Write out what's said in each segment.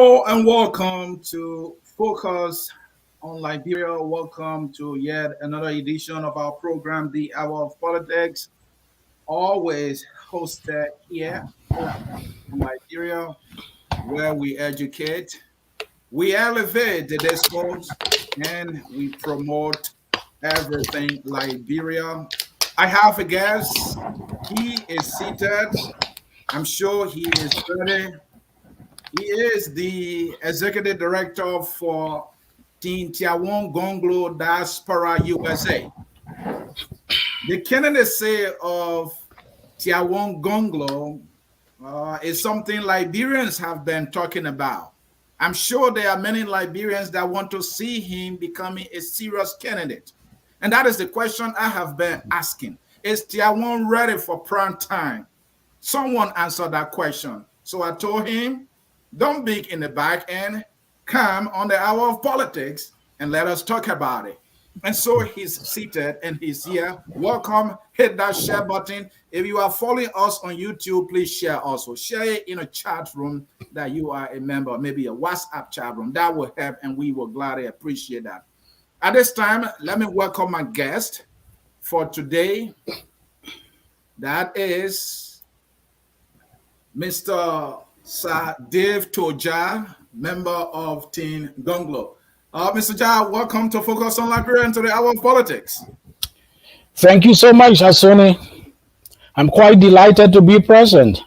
Hello and welcome to Focus on Liberia. Welcome to yet another edition of our program, The Hour of Politics, always hosted here in Liberia, where we educate, we elevate the discourse, and we promote everything Liberia. I have a guest. He is seated. I'm sure he is ready. He is the executive director for Tiawan Gongloe Diaspora USA. The candidacy of Tiawan Gongloe is something Liberians have been talking about. I'm sure there are many Liberians that want to see him becoming a serious candidate. And that is the question I have been asking. Is Tiawan ready for prime time? Someone answered that question. So I told him, don't be in the back end, come on the Hour of Politics and let us talk about it. And so he's seated and he's here. Welcome. Hit that share button. If you are following us on YouTube, please share also. Share it in a chat room that you are a member, maybe a WhatsApp chat room. That will help and we will gladly appreciate that. At this time, let me welcome my guest for today. That is Mr. Sir Dave Toja, member of Team Gongloe. Mr. Jah, welcome to Focus on Liberia and to the Hour of Politics. Thank you so much, Ansony. I'm quite delighted to be present.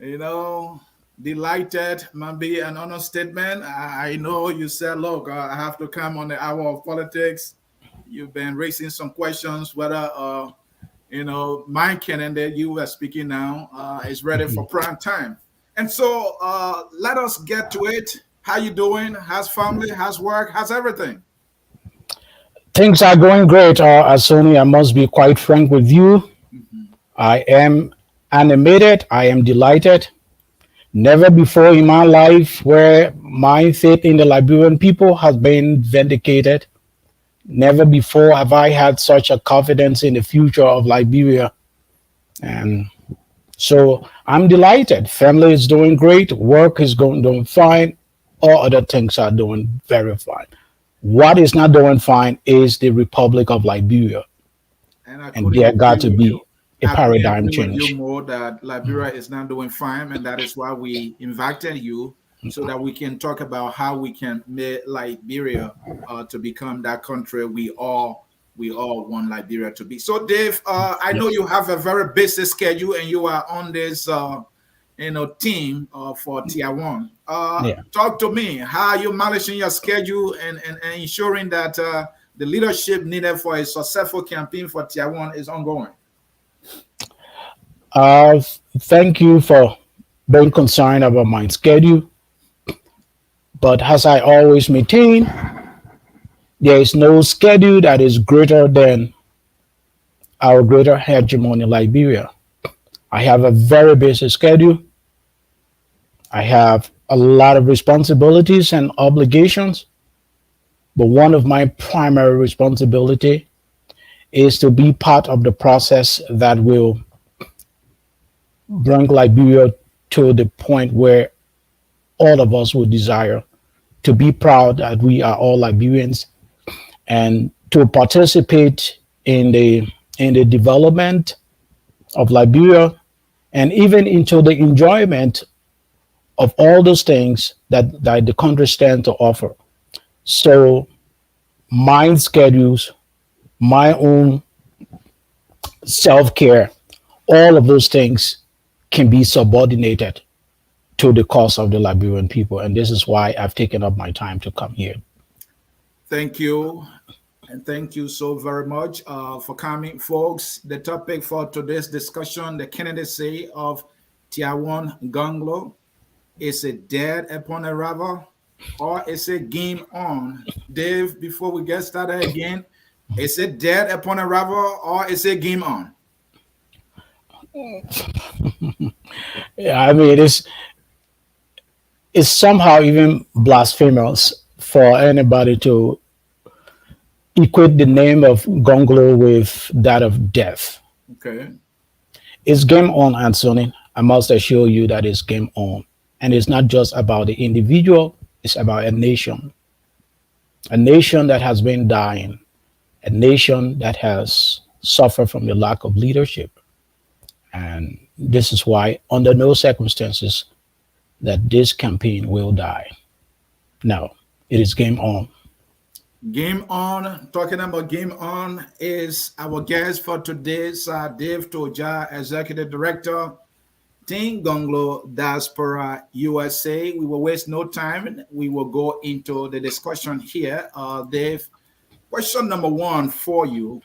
You know, delighted might be an understatement. I know you said, look, I have to come on the Hour of Politics. You've been raising some questions whether my candidate you were speaking now is ready for prime time. And so let us get to it. How you doing? How's family? How's work? How's everything? Things are going great, Ansony. I must be quite frank with you. I am animated. I am delighted. Never before in my life where my faith in the Liberian people has been vindicated. Never before have I had such a confidence in the future of Liberia. And so I'm delighted. Family is doing great. Work is doing fine. All other things are doing very fine. What is not doing fine is the Republic of Liberia. And there got to be a paradigm change. You more that Liberia is not doing fine, and that is why we invited you so that we can talk about how we can make Liberia to become that country we all want Liberia to be. So, Dave, I know you have a very busy schedule, and you are on this, team for Tiawan. Talk to me. How are you managing your schedule and ensuring that the leadership needed for a successful campaign for Tiawan is ongoing? Thank you for being concerned about my schedule. But as I always maintain, there is no schedule that is greater than our greater hegemony in Liberia. I have a very busy schedule. I have a lot of responsibilities and obligations. But one of my primary responsibility is to be part of the process that will bring Liberia to the point where all of us would desire to be proud that we are all Liberians and to participate in the development of Liberia and even into the enjoyment of all those things that the country stands to offer. So my schedules, my own self-care, all of those things can be subordinated to the cause of the Liberian people. And this is why I've taken up my time to come here. Thank you. And thank you so very much for coming, folks. The topic for today's discussion, the candidacy of Tiawan Gongloe. Is it dead upon arrival or is it game on? Dave, before we get started again, is it dead upon arrival or is it game on? Yeah, I mean, it's somehow even blasphemous for anybody to equate the name of Gongloe with that of death. Okay. It's game on, Ansony. I must assure you that it's game on. And it's not just about the individual, it's about a nation that has been dying, a nation that has suffered from the lack of leadership. And this is why, under no circumstances, that this campaign will die. Now, it is game on. Game on. Talking about game on is our guest for today's Dave Toja, Executive Director, Team Gongloe, Diaspora, USA. We will waste no time. We will go into the discussion here. Dave, question number one for you.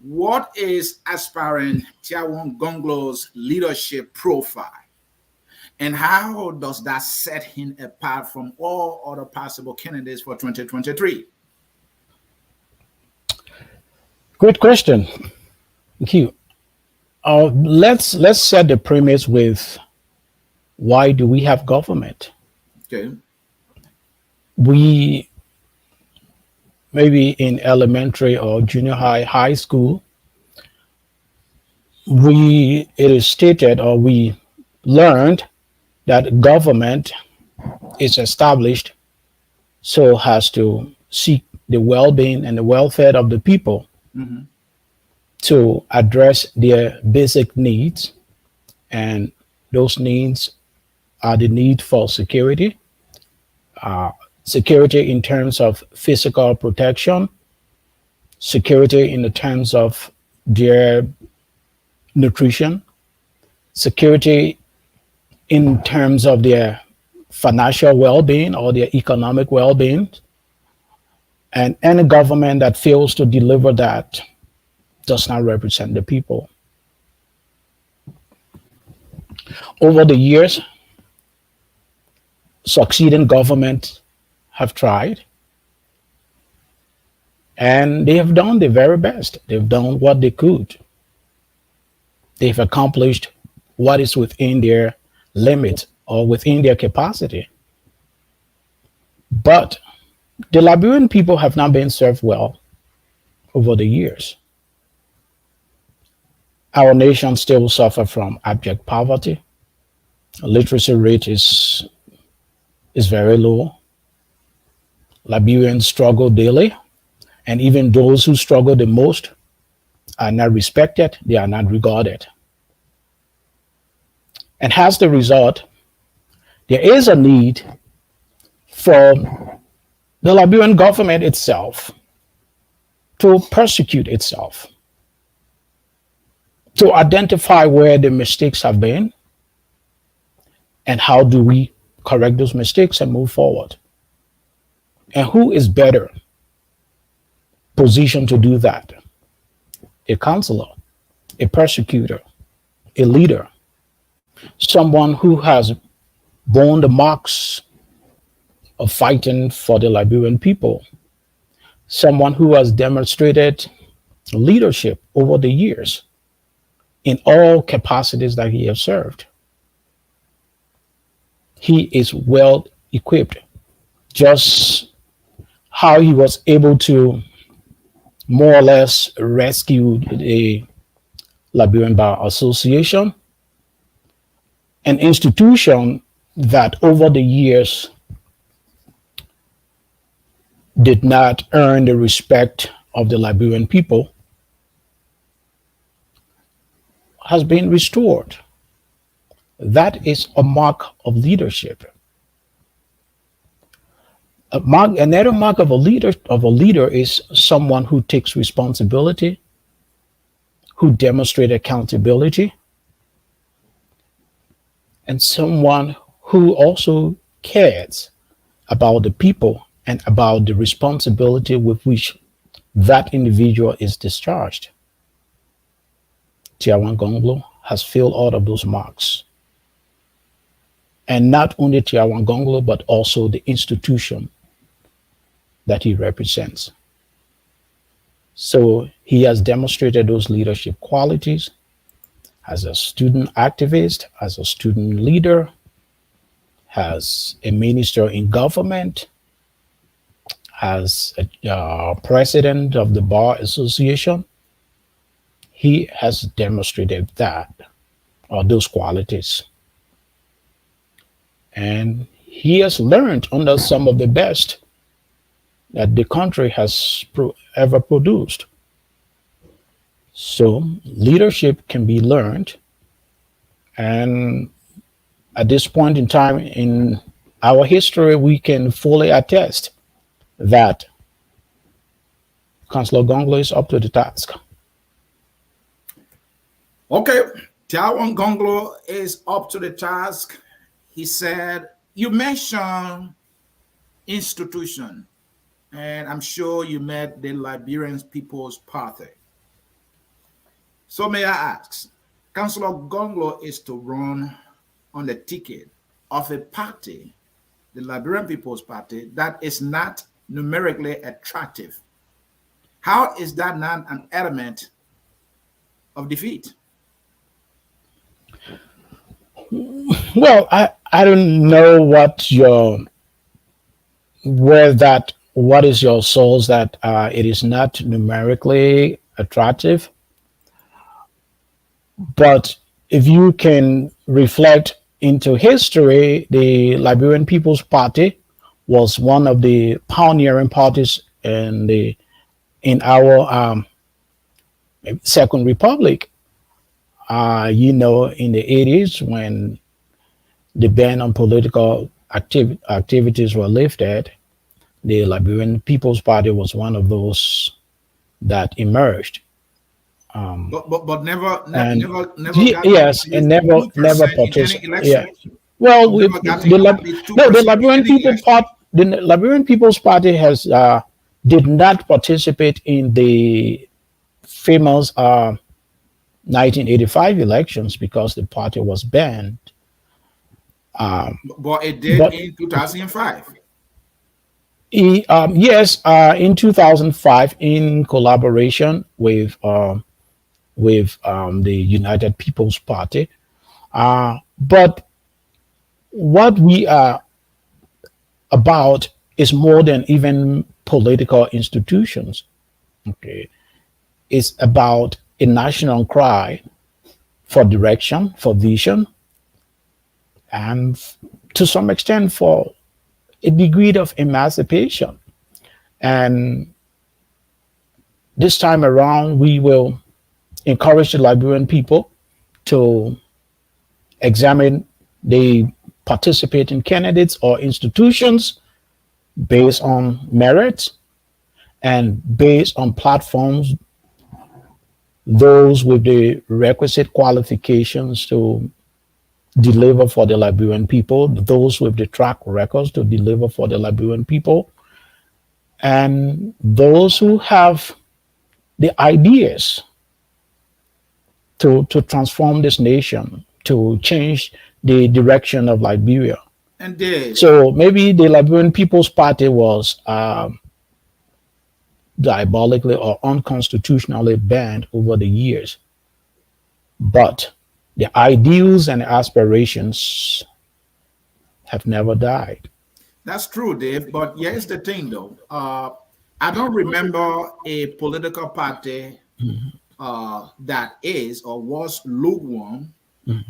What is aspiring Tiawan Gongloe's leadership profile? And how does that set him apart from all other possible candidates for 2023? Great question. Thank you. Let's set the premise with why do we have government? Okay. We maybe in elementary or junior high school, it is stated or we learned that government is established so has to seek the well-being and the welfare of the people to address their basic needs. And those needs are the need for security, security in terms of physical protection, security in the terms of their nutrition, security in terms of their financial well-being or their economic well-being. And any government that fails to deliver that does not represent the people. Over the years, succeeding governments have tried, and they have done the very best. They've done what they could. They've accomplished what is within their limit or within their capacity. But the Liberian people have not been served well over the years. Our nation still suffers from abject poverty. Literacy rate is very low. Liberians struggle daily, and even those who struggle the most are not respected, they are not regarded. And as the result, there is a need for the Liberian government itself to persecute itself, to identify where the mistakes have been and how do we correct those mistakes and move forward. And who is better positioned to do that? A counselor, a persecutor, a leader, someone who has borne the marks of fighting for the Liberian people, someone who has demonstrated leadership over the years in all capacities that he has served. He is well equipped. Just how he was able to more or less rescue the Liberian Bar Association, an institution that over the years did not earn the respect of the Liberian people, has been restored. That is a mark of leadership. Another mark of a leader is someone who takes responsibility, who demonstrates accountability, and someone who also cares about the people and about the responsibility with which that individual is discharged. Tiawan Gongloe has filled all of those marks. And not only Tiawan Gongloe, but also the institution that he represents. So he has demonstrated those leadership qualities as a student activist, as a student leader, as a minister in government, as a president of the Bar Association. He has demonstrated that, or those qualities. and he has learned under some of the best that the country has ever produced. So leadership can be learned, and at this point in time in our history, we can fully attest that Councillor Gongloe is up to the task. Okay, Tiawan Gongloe is up to the task. He said, you mentioned institution, and I'm sure you met the Liberian People's Party. So may I ask, Councillor Gongloe is to run on the ticket of a party, the Liberian People's Party, that is not numerically attractive. How is that not an element of defeat? Well, I don't know what your what is your source that it is not numerically attractive. But if you can reflect into history, the Liberian People's Party was one of the pioneering parties in our Second Republic. In the 80s, when the ban on political activities were lifted, the Liberian People's Party was one of those that emerged. But never yes, and never participated. Yeah. Well, the Liberian the Liberian People's Party has did not participate in the famous 1985 elections because the party was banned. But it did in 2005. Yes, in 2005, in collaboration with the United People's Party. But what we are about is more than even political institutions. Okay, it's about a national cry for direction, for vision, and to some extent for a degree of emancipation. And this time around, we will encourage the Liberian people to examine the participating candidates or institutions based on merit and based on platforms, those with the requisite qualifications to deliver for the Liberian people, those with the track records to deliver for the Liberian people, and those who have the ideas to transform this nation, to change the direction of Liberia. So maybe the Liberian People's Party was diabolically or unconstitutionally banned over the years. But the ideals and aspirations have never died. That's true, Dave. But here's the thing, though. I don't remember a political party that is or was lukewarm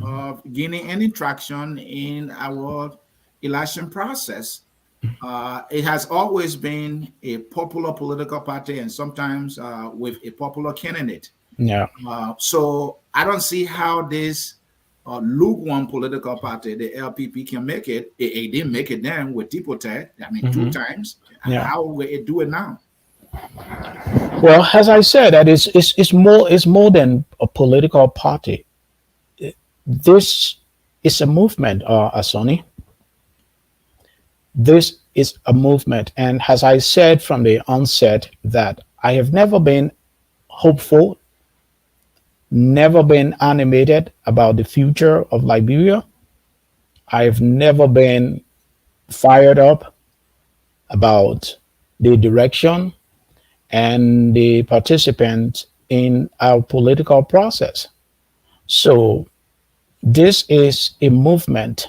of gaining any traction in our election process. It has always been a popular political party, and sometimes with a popular candidate. Yeah. So I don't see how this lukewarm political party, the LPP, can make it. It didn't make it then with Dipotech. I mean, 2 times. Yeah. How will it do it now? Well, as I said, that it's more than a political party. This is a movement, Ansony. This is a movement, and as I said from the onset, that I have never been hopeful, never been animated about the future of Liberia. I've never been fired up about the direction and the participants in our political process. So this is a movement.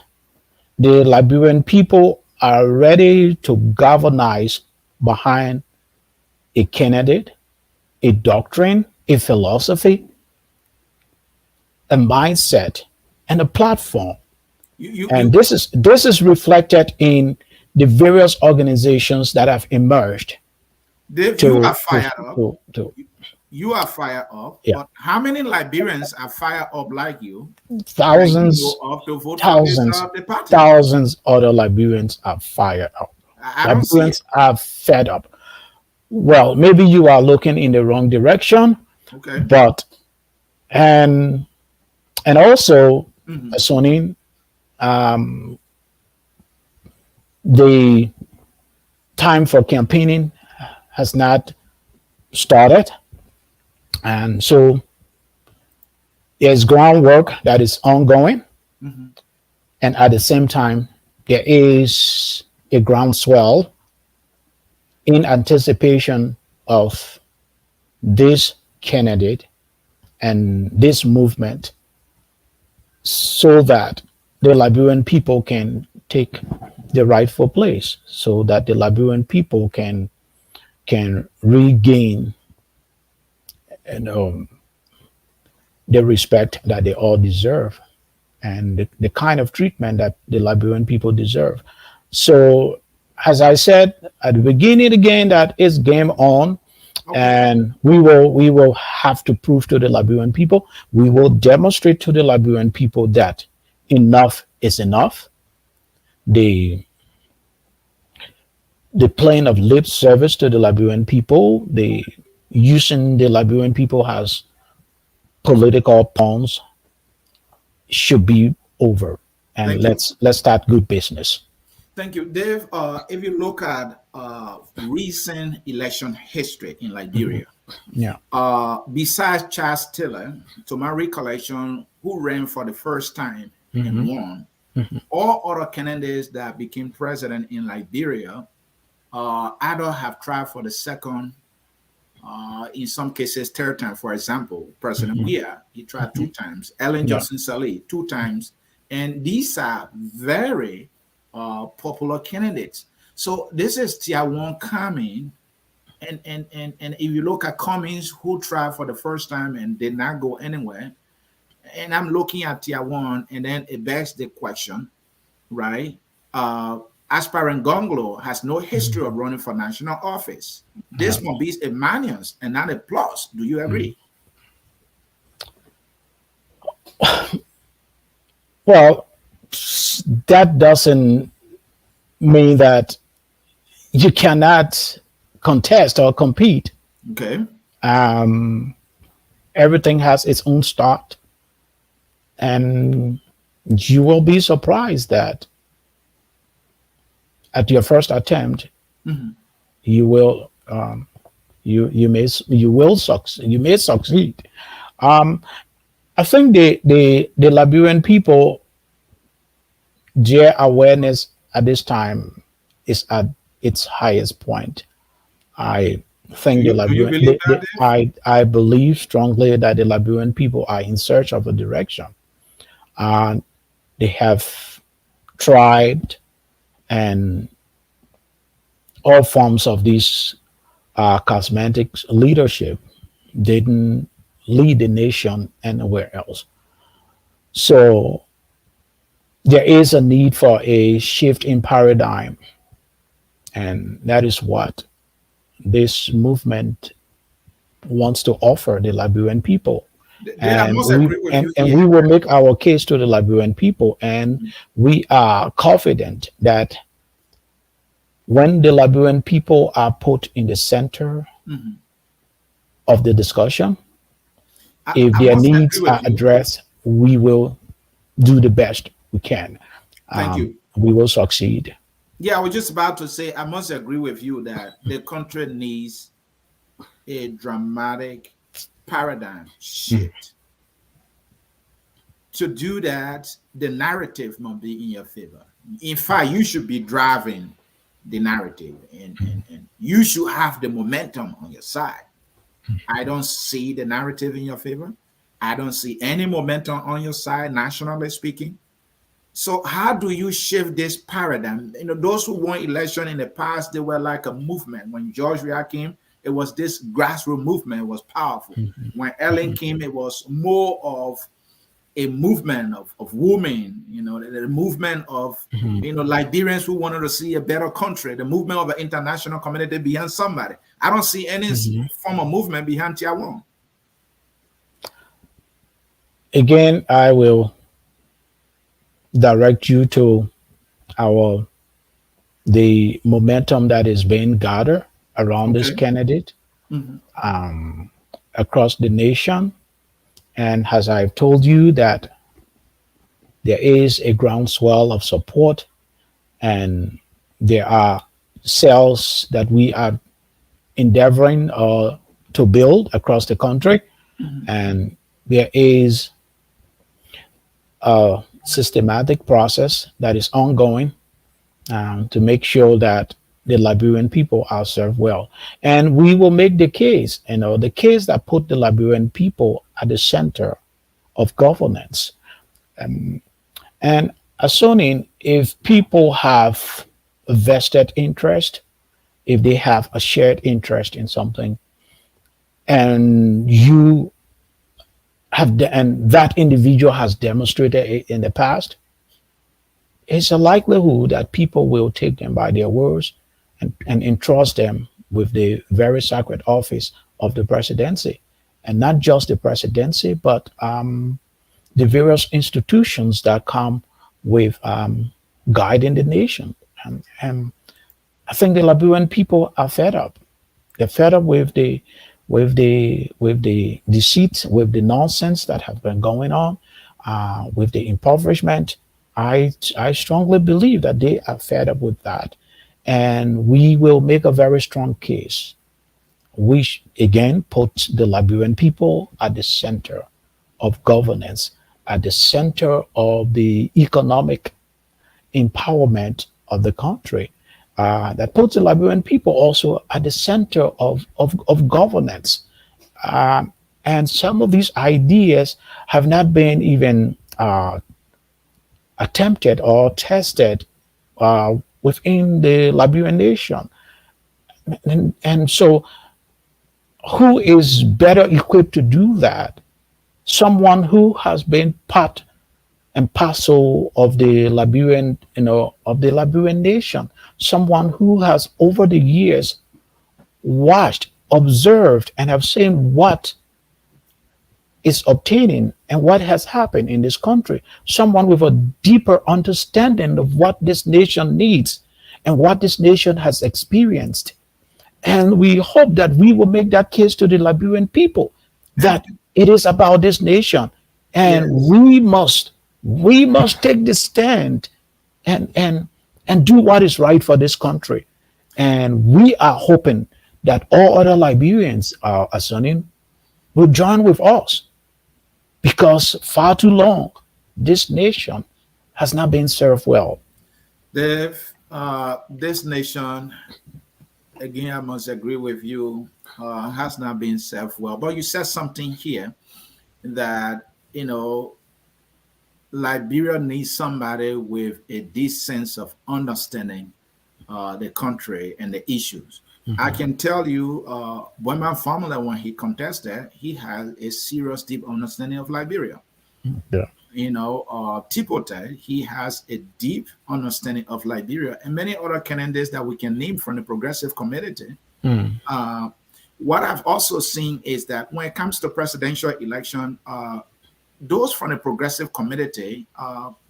The Liberian people are ready to galvanize behind a candidate, a doctrine, a philosophy, a mindset, and a platform And this is reflected in the various organizations that have emerged. Dave, you are fired up. You are fired up. Yeah. But how many Liberians are fired up like you? Thousands, thousands other Liberians are fired up. Liberians are fed up. Well, maybe you are looking in the wrong direction. Okay. But and also, Ansony, the time for campaigning has not started, and so there's groundwork that is ongoing, and at the same time there is a groundswell in anticipation of this candidate and this movement, so that the Liberian people can take the rightful place, so that the Liberian people can regain the respect that they all deserve, and the kind of treatment that the Liberian people deserve. So, as I said at the beginning again, that it's game on. Okay. And we will have to prove to the Liberian people, we will demonstrate to the Liberian people that enough is enough. The playing of lip service to the Liberian people, the using the Liberian people as political pawns should be over, and let's start good business. Thank you, Dave. If you look at recent election history in Liberia, besides Charles Cllr, to my recollection, who ran for the first time and won, all other candidates that became president in Liberia either have tried for the second, in some cases, third time. For example, President Weah, he tried 2 times. Ellen Johnson Sirleaf 2 times. And these are very popular candidates. So this is Tiawan coming, and if you look at Cummings, who tried for the first time and did not go anywhere, and I'm looking at Tiawan, and then it begs the question, right? Aspirant Gongloe has no history of running for national office. This must be a minus and not a plus. Do you agree? Well, that doesn't mean that you cannot contest or compete. Okay. Everything has its own start, and you will be surprised that at your first attempt, you will you may succeed. I think the Liberian people, their awareness at this time is at its highest point. I think I believe strongly that the Liberian people are in search of a direction, and they have tried, and all forms of this cosmetic leadership didn't lead the nation anywhere else. So there is a need for a shift in paradigm, and that is what this movement wants to offer the Liberian people. And we will make our case to the Liberian people, and we are confident that when the Liberian people are put in the center of the discussion, if their needs are addressed, we will do the best we can. Thank you. We will succeed. Yeah, I was just about to say, I must agree with you that the country needs a dramatic paradigm shift. To do that, the narrative must be in your favor. In fact, you should be driving the narrative, and you should have the momentum on your side. I don't see the narrative in your favor. I don't see any momentum on your side, nationally speaking. So how do you shift this paradigm? You know, those who won election in the past, they were like a movement. When George Weah came, it was this grassroots movement. It was powerful. When Ellen came, it was more of a movement of women, the movement of Liberians who wanted to see a better country, the movement of the international community behind somebody. I don't see any form of movement behind Tiawan. Again, I will direct you to our the momentum that is being gathered around this Okay. candidate across the nation. And as I've told you that there is a groundswell of support, and there are cells that we are endeavoring to build across the country, and there is a systematic process that is ongoing to make sure that the Liberian people are served well. And we will make the case, the case that put the Liberian people at the center of governance. And assuming if people have a vested interest, if they have a shared interest in something, and you and that individual has demonstrated it in the past, it's a likelihood that people will take them by their words and entrust them with the very sacred office of the presidency. And not just the presidency, but the various institutions that come with guiding the nation. And I think the Liberian people are fed up. They're fed up with the deceit, with the nonsense that has been going on, with the impoverishment. I strongly believe that they are fed up with that, and we will make a very strong case. We again put the Liberian people at the center of governance, at the center of the economic empowerment of the country. That puts the Liberian people also at the center of governance. And some of these ideas have not been even attempted or tested within the Liberian nation. And so, who is better equipped to do that? Someone who has been part and parcel of the Liberian, of the Liberian nation. Someone who has over the years watched, observed, and have seen what is obtaining and what has happened in this country. Someone with a deeper understanding of what this nation needs and what this nation has experienced. And we hope that we will make that case to the Liberian people that it is about this nation, and Yes. we must take the stand and do what is right for this country. And we are hoping that all other Liberians are Ansony will join with us, because far too long this nation has not been served well. Dave, this nation, again, I must agree with you, has not been served well. But you said something here that, Liberia needs somebody with a deep sense of understanding the country and the issues. I can tell you, when my family, when he contested, he had a serious, deep understanding of Liberia. Yeah. Tipote, he has a deep understanding of Liberia, and many other candidates that we can name from the progressive community. What I've also seen is that when it comes to presidential election, those from the progressive community,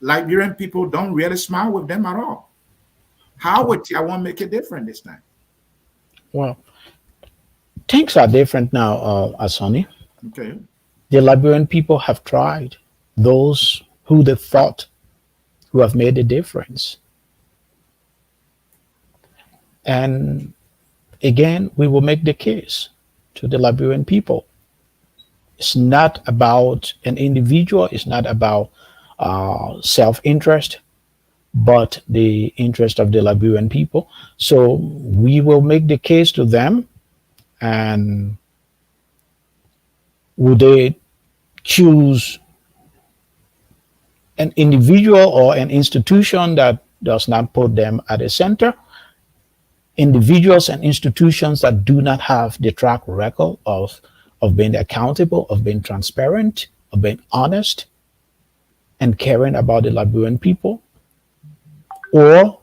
Liberian people don't really smile with them at all. How would Tiawan make it different this time? Well, things are different now, Ansony. Okay. The Liberian people have tried those who they thought who have made a difference. And again, we will make the case to the Liberian people. It's not about an individual, it's not about self-interest, but the interest of the Liberian people. So we will make the case to them, and would they choose an individual or an institution that does not put them at the center? Individuals and institutions that do not have the track record of being accountable, of being transparent, of being honest, and caring about the Liberian people, or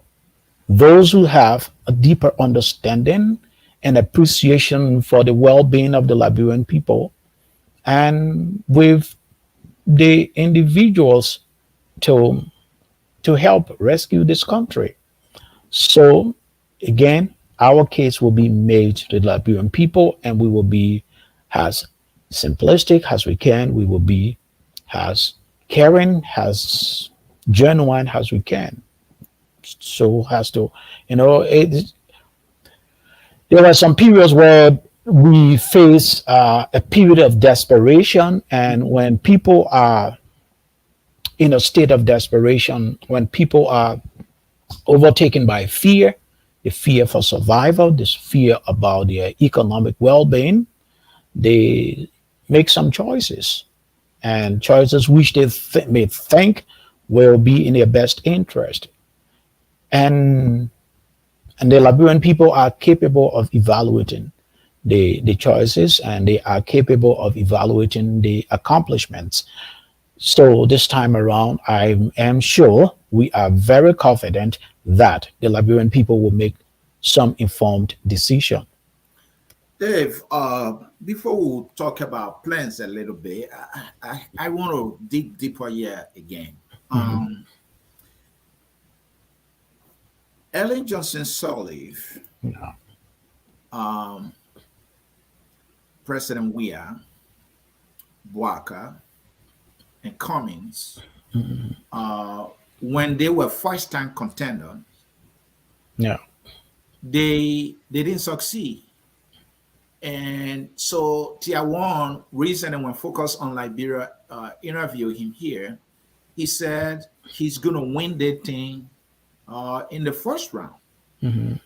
those who have a deeper understanding and appreciation for the well-being of the Liberian people, and with the individuals to help rescue this country. So again, our case will be made to the Liberian people, and we will be as simplistic as we can. We will be as caring, as genuine as we can. So has to, there are some periods where we face a period of desperation, and when people are in a state of desperation, when people are overtaken by fear, the fear for survival, this fear about their economic well-being, they make some choices, and choices which they may think will be in their best interest. And the Liberian people are capable of evaluating the choices, and they are capable of evaluating the accomplishments. So this time around, I am sure we are very confident that the Liberian people will make some informed decision. Dave, before we talk about plans a little bit, I want to dig deeper here again. Ellen Johnson Sirleaf, Yeah. President Weah, Bwaka, and Cummings, when they were first-time contenders, Yeah. they didn't succeed. And so Tiawan recently, when Focus on Liberia interviewed him here, he said he's going to win the thing in the first round. And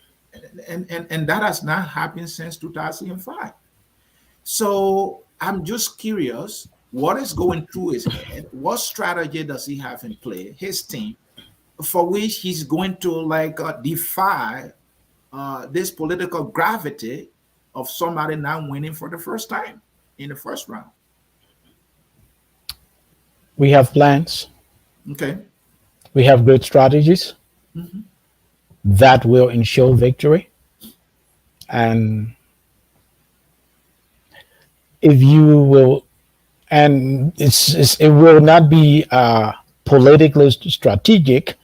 that has not happened since 2005. So I'm just curious, what is going through his head? What strategy does he have in play, his team, for which he's going to defy this political gravity of somebody now winning for the first time in the first round? We have plans. Okay. We have great strategies that will ensure victory. And if you will, and it will not be politically strategic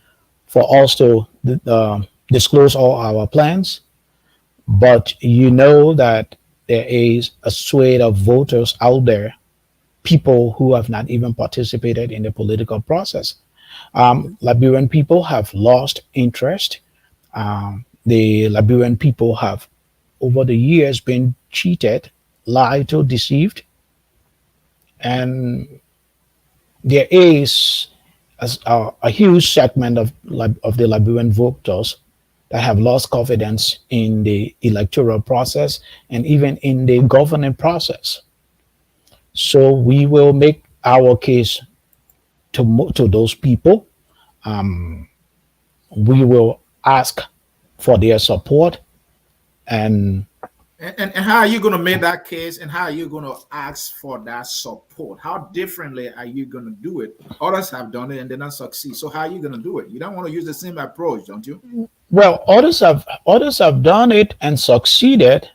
for us to disclose all our plans, but you know that there is a swathe of voters out there, people who have not even participated in the political process. Liberian people have lost interest. The Liberian people have, over the years, been cheated, lied to, deceived. And there is a huge segment of the Liberian voters that have lost confidence in the electoral process and even in the governing process. So we will make our case to those people. We will ask for their support. And how are you going to make that case, and how are you going to ask for that support? How differently are you going to do it? Others have done it and they not succeed. So how are you going to do it? You don't want to use the same approach, don't you? Well, others have done it and succeeded,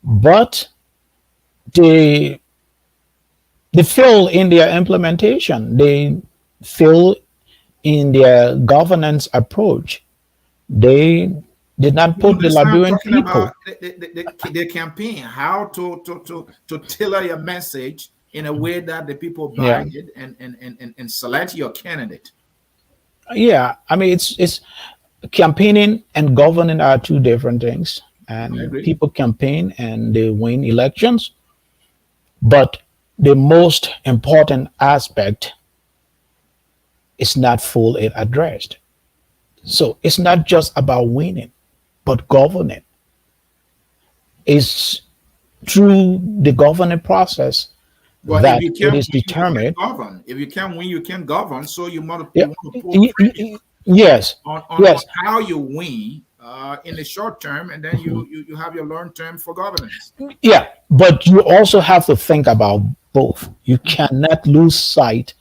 but they fail in their implementation. They fail in their governance approach. They did not put the Liberian people. The campaign, how to tailor your message in a way that the people buy it and select your candidate. Yeah, I mean, it's campaigning and governing are two different things. And people campaign and they win elections, but the most important aspect is not fully addressed. So it's not just about winning, but governing. It's through the governing process that it is determined. If you can't win, you can't govern. So you want Yeah. to put Yes. on Yes. how you win in the short term, and then you have your long term for governance. Yeah, but you also have to think about both. You cannot lose sight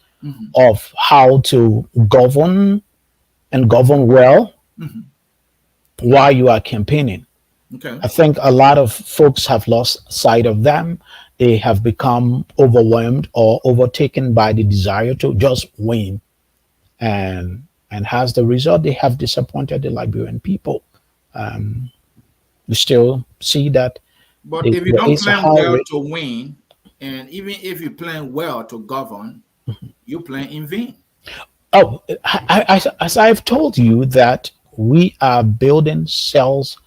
of how to govern and govern well while you are campaigning. Okay. I think a lot of folks have lost sight of them. They have become overwhelmed or overtaken by the desire to just win, and as the result, they have disappointed the Liberian people. We still see that But if you there don't is a plan high well rate. to win, and even if you plan well to govern, you plan in vain. Oh, as I've told you that we are building cells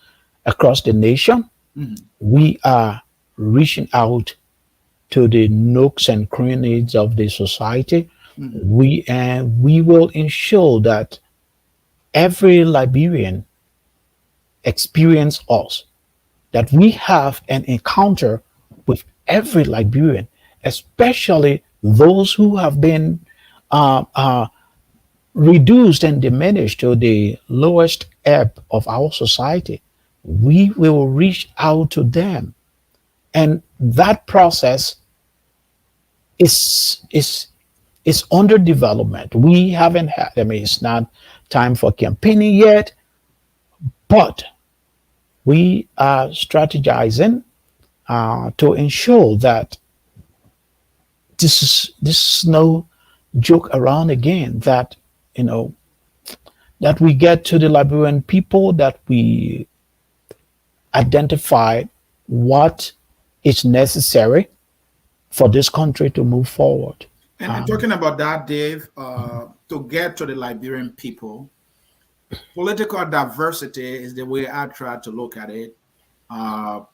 across the nation. We are reaching out to the nooks and crannies of the society. We will ensure that every Liberian experience us, that we have an encounter with every Liberian, especially those who have been uh, uh, reduced and diminished to the lowest ebb of our society. We will reach out to them, and that process is under development. We haven't had. I mean, it's not time for campaigning yet, but we are strategizing to ensure that this is no joke around again. That you know that we get to the Liberian people, that we identify what is necessary for this country to move forward. And talking about that, Dave, to get to the Liberian people, political diversity is the way I try to look at it.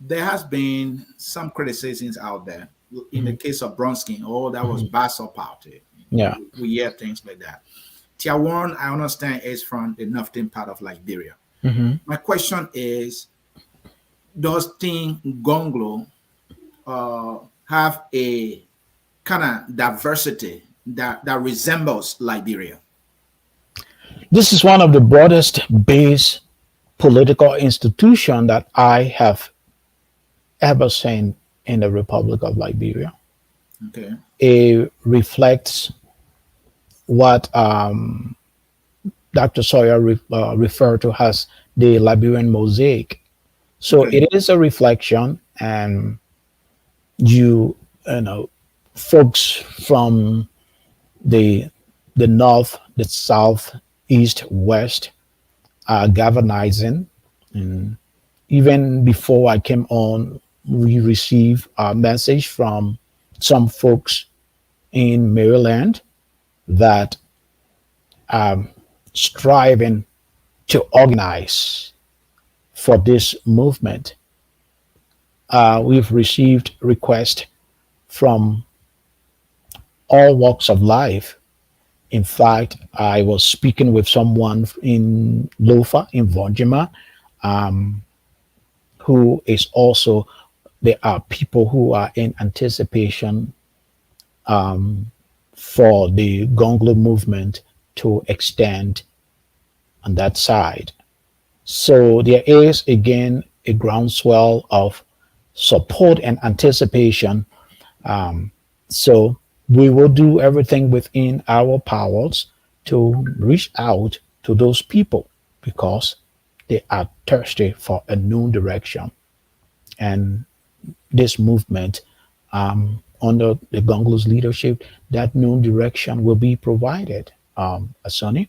There has been some criticisms out there. In the case of Bronsky, oh, that was Basel party. Yeah. We hear things like that. Tiawan, I understand, is from the northern part of Liberia. My question is, does Team Gongloe have a kind of diversity that resembles Liberia? This is one of the broadest based political institution that I have ever seen in the Republic of Liberia. Okay. It reflects what Dr. Sawyer referred to as the Liberian mosaic. So Okay. it is a reflection, and you know, folks from the the north, the south, east, west are galvanizing. And even before I came on, we received a message from some folks in Maryland that striving to organize for this movement. We've received requests from all walks of life. In fact, I was speaking with someone in Lofa in Vonjima, who is also, there are people who are in anticipation for the Gongloe movement to extend on that side. So there is again a groundswell of support and anticipation. So we will do everything within our powers to reach out to those people because they are thirsty for a new direction. And this movement, under the Gongloe's leadership, that new direction will be provided, Ansony.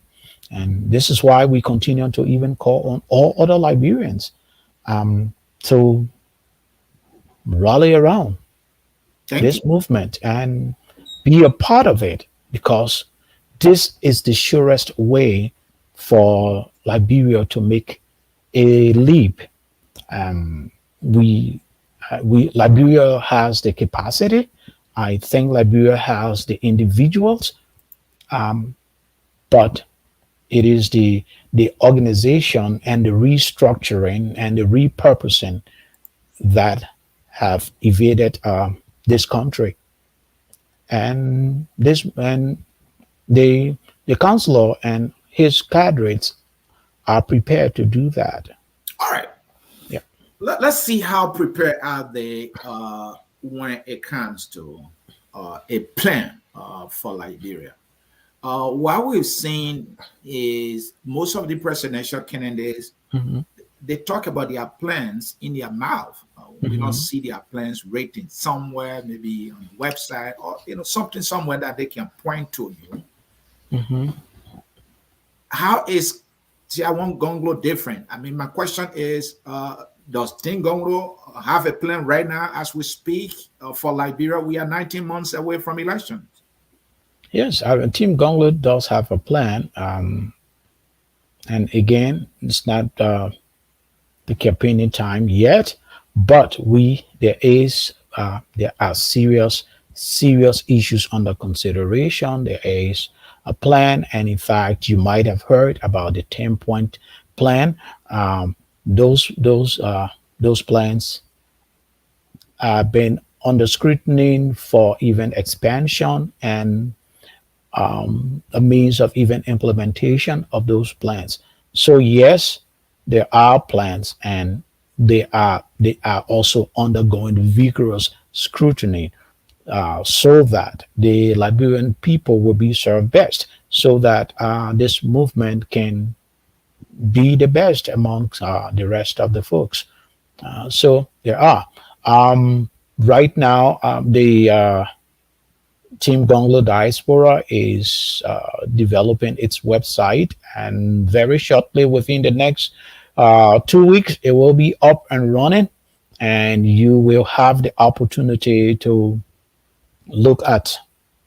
And this is why we continue to even call on all other Liberians to rally around Thank you. this movement and be a part of it because this is the surest way for Liberia to make a leap. We we Liberia has the capacity. I think Liberia has the individuals, but it is the organization and the restructuring and the repurposing that have evaded this country. And the counselor and his cadres are prepared to do that. All right. Yeah. Let's see how prepared are they when it comes to a plan for Liberia. What we've seen is most of the presidential candidates, Hmm. they talk about their plans in their mouth. We don't Hmm. see their plans written somewhere, maybe on the website or something somewhere that they can point to you. Hmm. How is Tiawan Gongloe different? I mean, my question is, does Team Gongloe have a plan right now as we speak for Liberia? We are 19 months away from elections. Yes, our Team Gongloe does have a plan. And again, it's not the campaigning time yet, but there are serious issues under consideration. There is a plan, and in fact, you might have heard about the 10-point plan. Um, those plans have been under scrutiny for even expansion and a means of even implementation of those plans. So yes, there are plans, and they are also undergoing vigorous scrutiny, so that the Liberian people will be served best, so that this movement can be the best amongst the rest of the folks. So there are. Right now, the Team Gongloe Diaspora is developing its website, and very shortly, within the next 2 weeks, it will be up and running, and you will have the opportunity to look at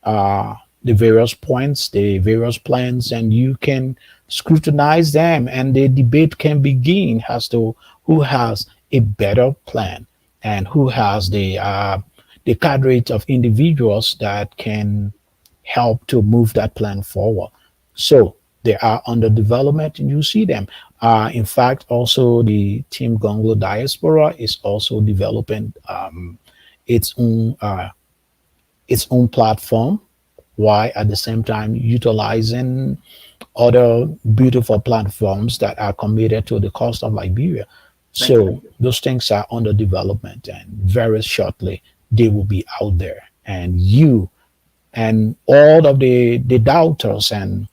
the various points, the various plans, and you can scrutinize them, and the debate can begin as to who has a better plan and who has the cadre of individuals that can help to move that plan forward. So they are under development, and you see them. In fact, also the Team Gongloe Diaspora is also developing its own uh, its own platform, while at the same time utilizing other beautiful platforms that are committed to the coast of Liberia. Thank you. So those things are under development, and very shortly they will be out there. And you and all of the doubters and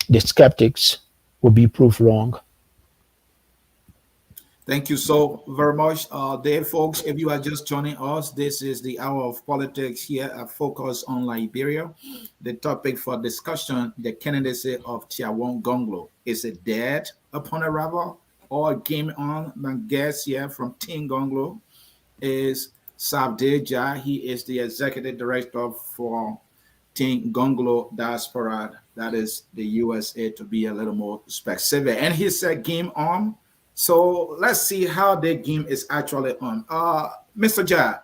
the skeptics will be proved wrong. Thank you so very much. There, folks, if you are just joining us, this is the Hour of Politics here at Focus on Liberia. The topic for discussion, the candidacy of Tiawan Gongloe. Is it dead upon arrival or game on? My guest here from Team Gongloe is Sieh. He is the executive director for Team Gongloe Diaspora. That is the USA, to be a little more specific. And he said game on. So let's see how the game is actually on. Mr. Ja,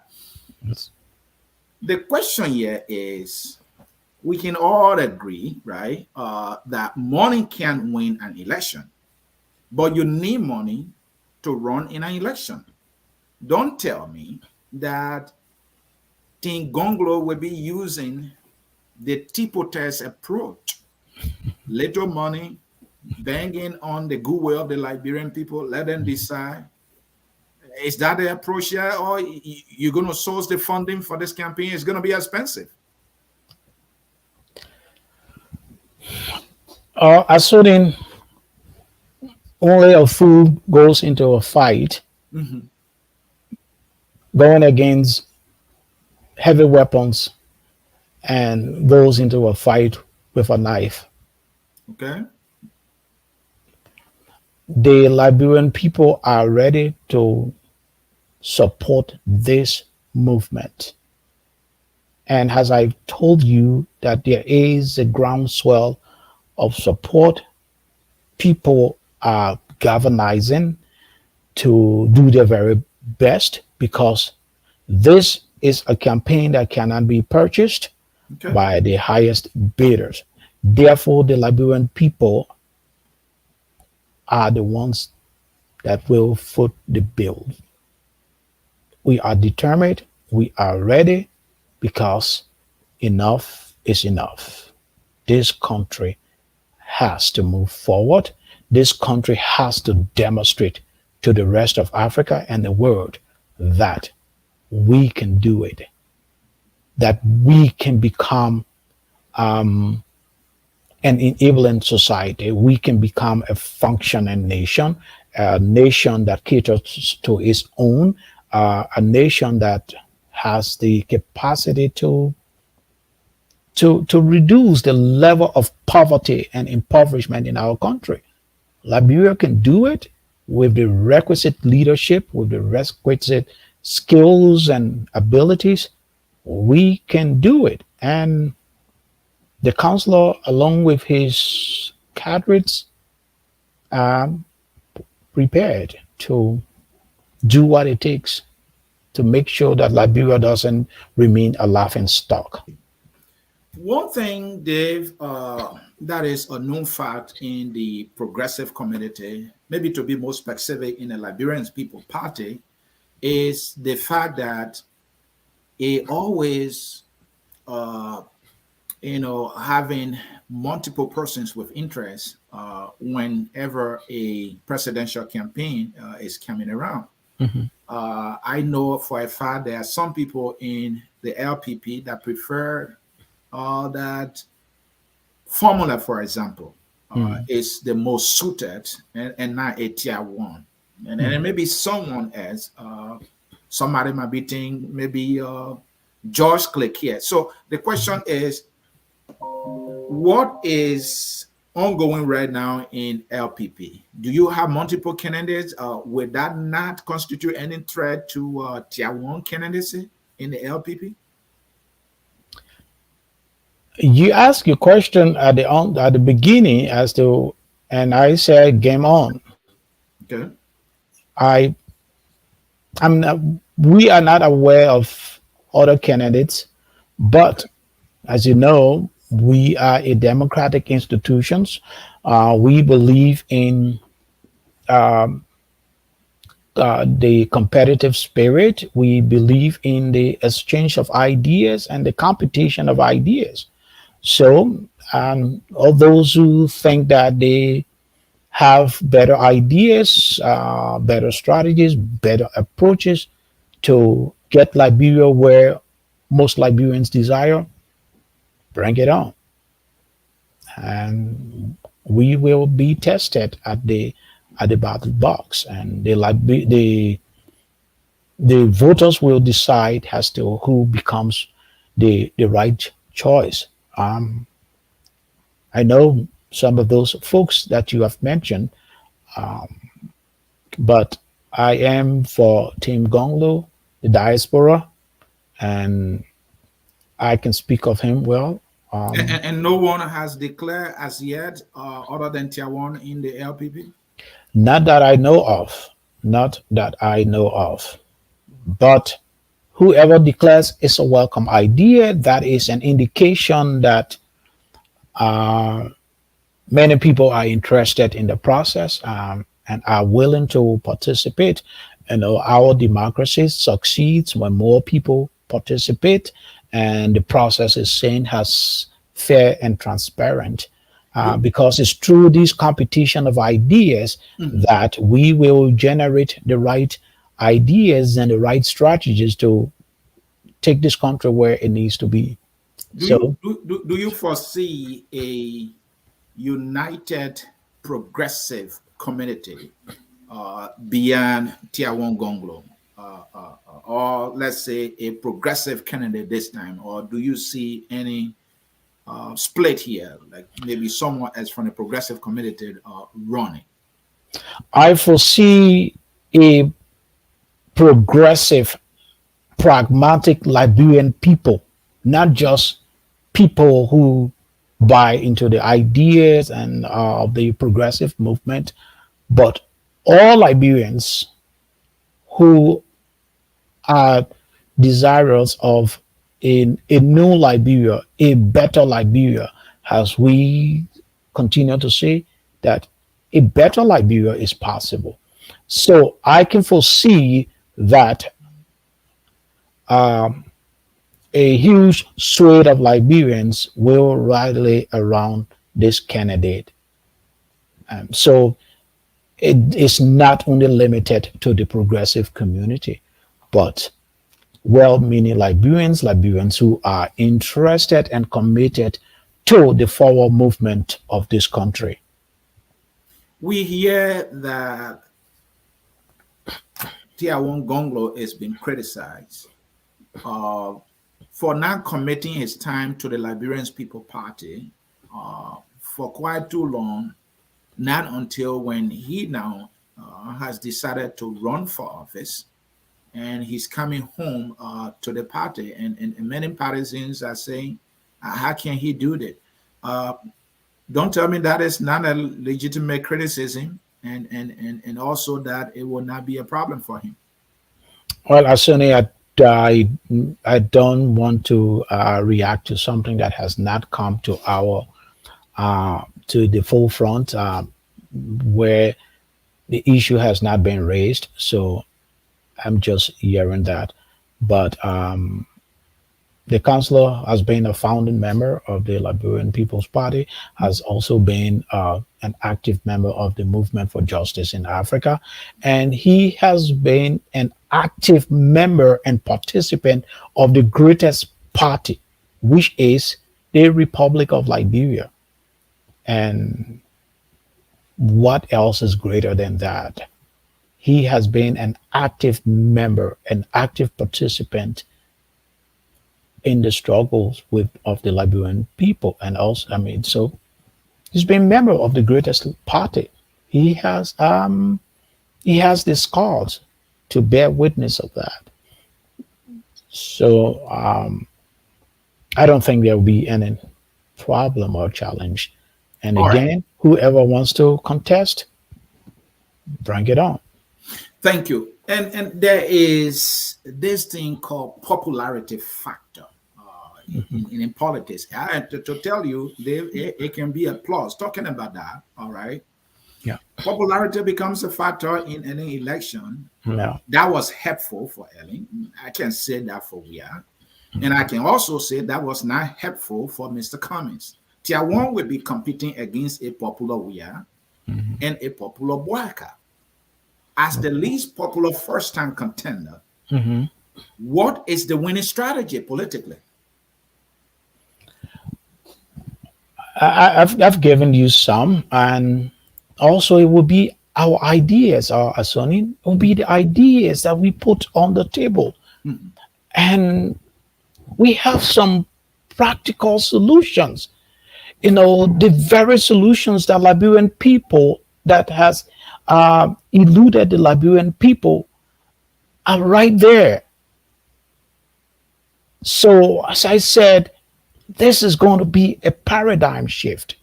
Yes. the question here is, we can all agree, right, that money can win an election, but you need money to run in an election. Don't tell me that Team Gongloe will be using the tipo test approach. Little money, banging on the goodwill of the Liberian people, let them decide. Is that the approach here, or you're going to source the funding for this campaign? It's going to be expensive. Assuming only a fool goes into a fight Mhm. going against heavy weapons and goes into a fight with a knife. Okay. The Liberian people are ready to support this movement. And as I told you, that there is a groundswell of support, people are galvanizing to do their very best, because this is a campaign that cannot be purchased Okay. by the highest bidders. Therefore, the Liberian people are the ones that will foot the bill. We are determined, we are ready, because enough is enough. This country has to move forward. This country has to demonstrate to the rest of Africa and the world that we can do it, that we can become and enabling society, we can become a functioning nation, a nation that caters to its own, a nation that has the capacity to reduce the level of poverty and impoverishment in our country. Liberia can do it with the requisite leadership, with the requisite skills and abilities. We can do it. And the counselor, along with his cadres, are prepared to do what it takes to make sure that Liberia doesn't remain a laughing stock. One thing, Dave, that is a known fact in the progressive community, maybe to be more specific in the Liberian People Party, is the fact that it always, having multiple persons with interest whenever a presidential campaign is coming around. Mhm. I know for a fact there are some people in the LPP that prefer that formula, for example, is the most suited and not a Tiawan. And then maybe someone else, somebody might be thinking maybe George Cllr here. So the question is, what is ongoing right now in LPP? Do you have multiple candidates? Would that not constitute any threat to Tiawan candidacy in the LPP? You asked your question at the beginning as to, and I said game on. Okay. I I'm not, we are not aware of other candidates, but as you know, we are a democratic institutions. We believe in the competitive spirit. We believe in the exchange of ideas and the competition of ideas. So, all those who think that they have better ideas, better strategies, better approaches to get Liberia where most Liberians desire, bring it on. And we will be tested at the ballot box, and the voters will decide as to who becomes the right choice. Um, I know some of those folks that you have mentioned, but I am for Team Gongloe, the Diaspora, and I can speak of him well. And no one has declared as yet, other than Tiawan in the LPP? Not that I know of, not that I know of, but whoever declares is a welcome idea. That is an indication that many people are interested in the process, and are willing to participate. You know, our democracy succeeds when more people participate, and the process is seen as fair and transparent. Because it's through this competition of ideas that we will generate the right ideas and the right strategies to take this country where it needs to be. So Do you foresee a united progressive community beyond Tiawan Gongloe? Or let's say a progressive candidate this time, or do you see any split here, like maybe someone else from the progressive community running? I foresee a progressive, pragmatic Liberian people, not just people who buy into the ideas and of the progressive movement, but all Liberians who are desirous of a new Liberia, a better Liberia, as we continue to say that a better Liberia is possible. So I can foresee that a huge swathe of Liberians will rally around this candidate. So it is not only limited to the progressive community, but well-meaning Liberians, Liberians who are interested and committed to the forward movement of this country. We hear that Tiawan Gongloe has been criticized for not committing his time to the Liberian People Party for quite too long, not until when he now has decided to run for office, and he's coming home to the party. And many partisans are saying, how can he do that? Don't tell me that is not a legitimate criticism, and also that it will not be a problem for him. Well, Ansony, I don't want to react to something that has not come to our to the forefront, where the issue has not been raised. So I'm just hearing that. But the councillor has been a founding member of the Liberian People's Party, has also been an active member of the Movement for Justice in Africa, and he has been an active member and participant of the greatest party, which is the Republic of Liberia. And what else is greater than that? He has been an active member, an active participant in the struggles of the Liberian people, and also, I mean, so he's been a member of the greatest party. He has the scars to bear witness of that. So I don't think there will be any problem or challenge. And All right. again, whoever wants to contest, bring it on. Thank you. And there is this thing called popularity factor in politics. To tell you, it can be a plus. Talking about that, all right. Yeah. Popularity becomes a factor in any election. Yeah. That was helpful for Ellen. I can say that for Wia. And I can also say that was not helpful for Mr. Cummings. Tiawan will be competing against a popular Wia and a popular Boaka. As the least popular first-time contender, what is the winning strategy politically? I've given you some, and also it will be our ideas, our Ansony, it will be the ideas that we put on the table. And we have some practical solutions. You know, the very solutions that Liberian people that has eluded the Liberian people are right there. So, as I said, this is going to be a paradigm shift.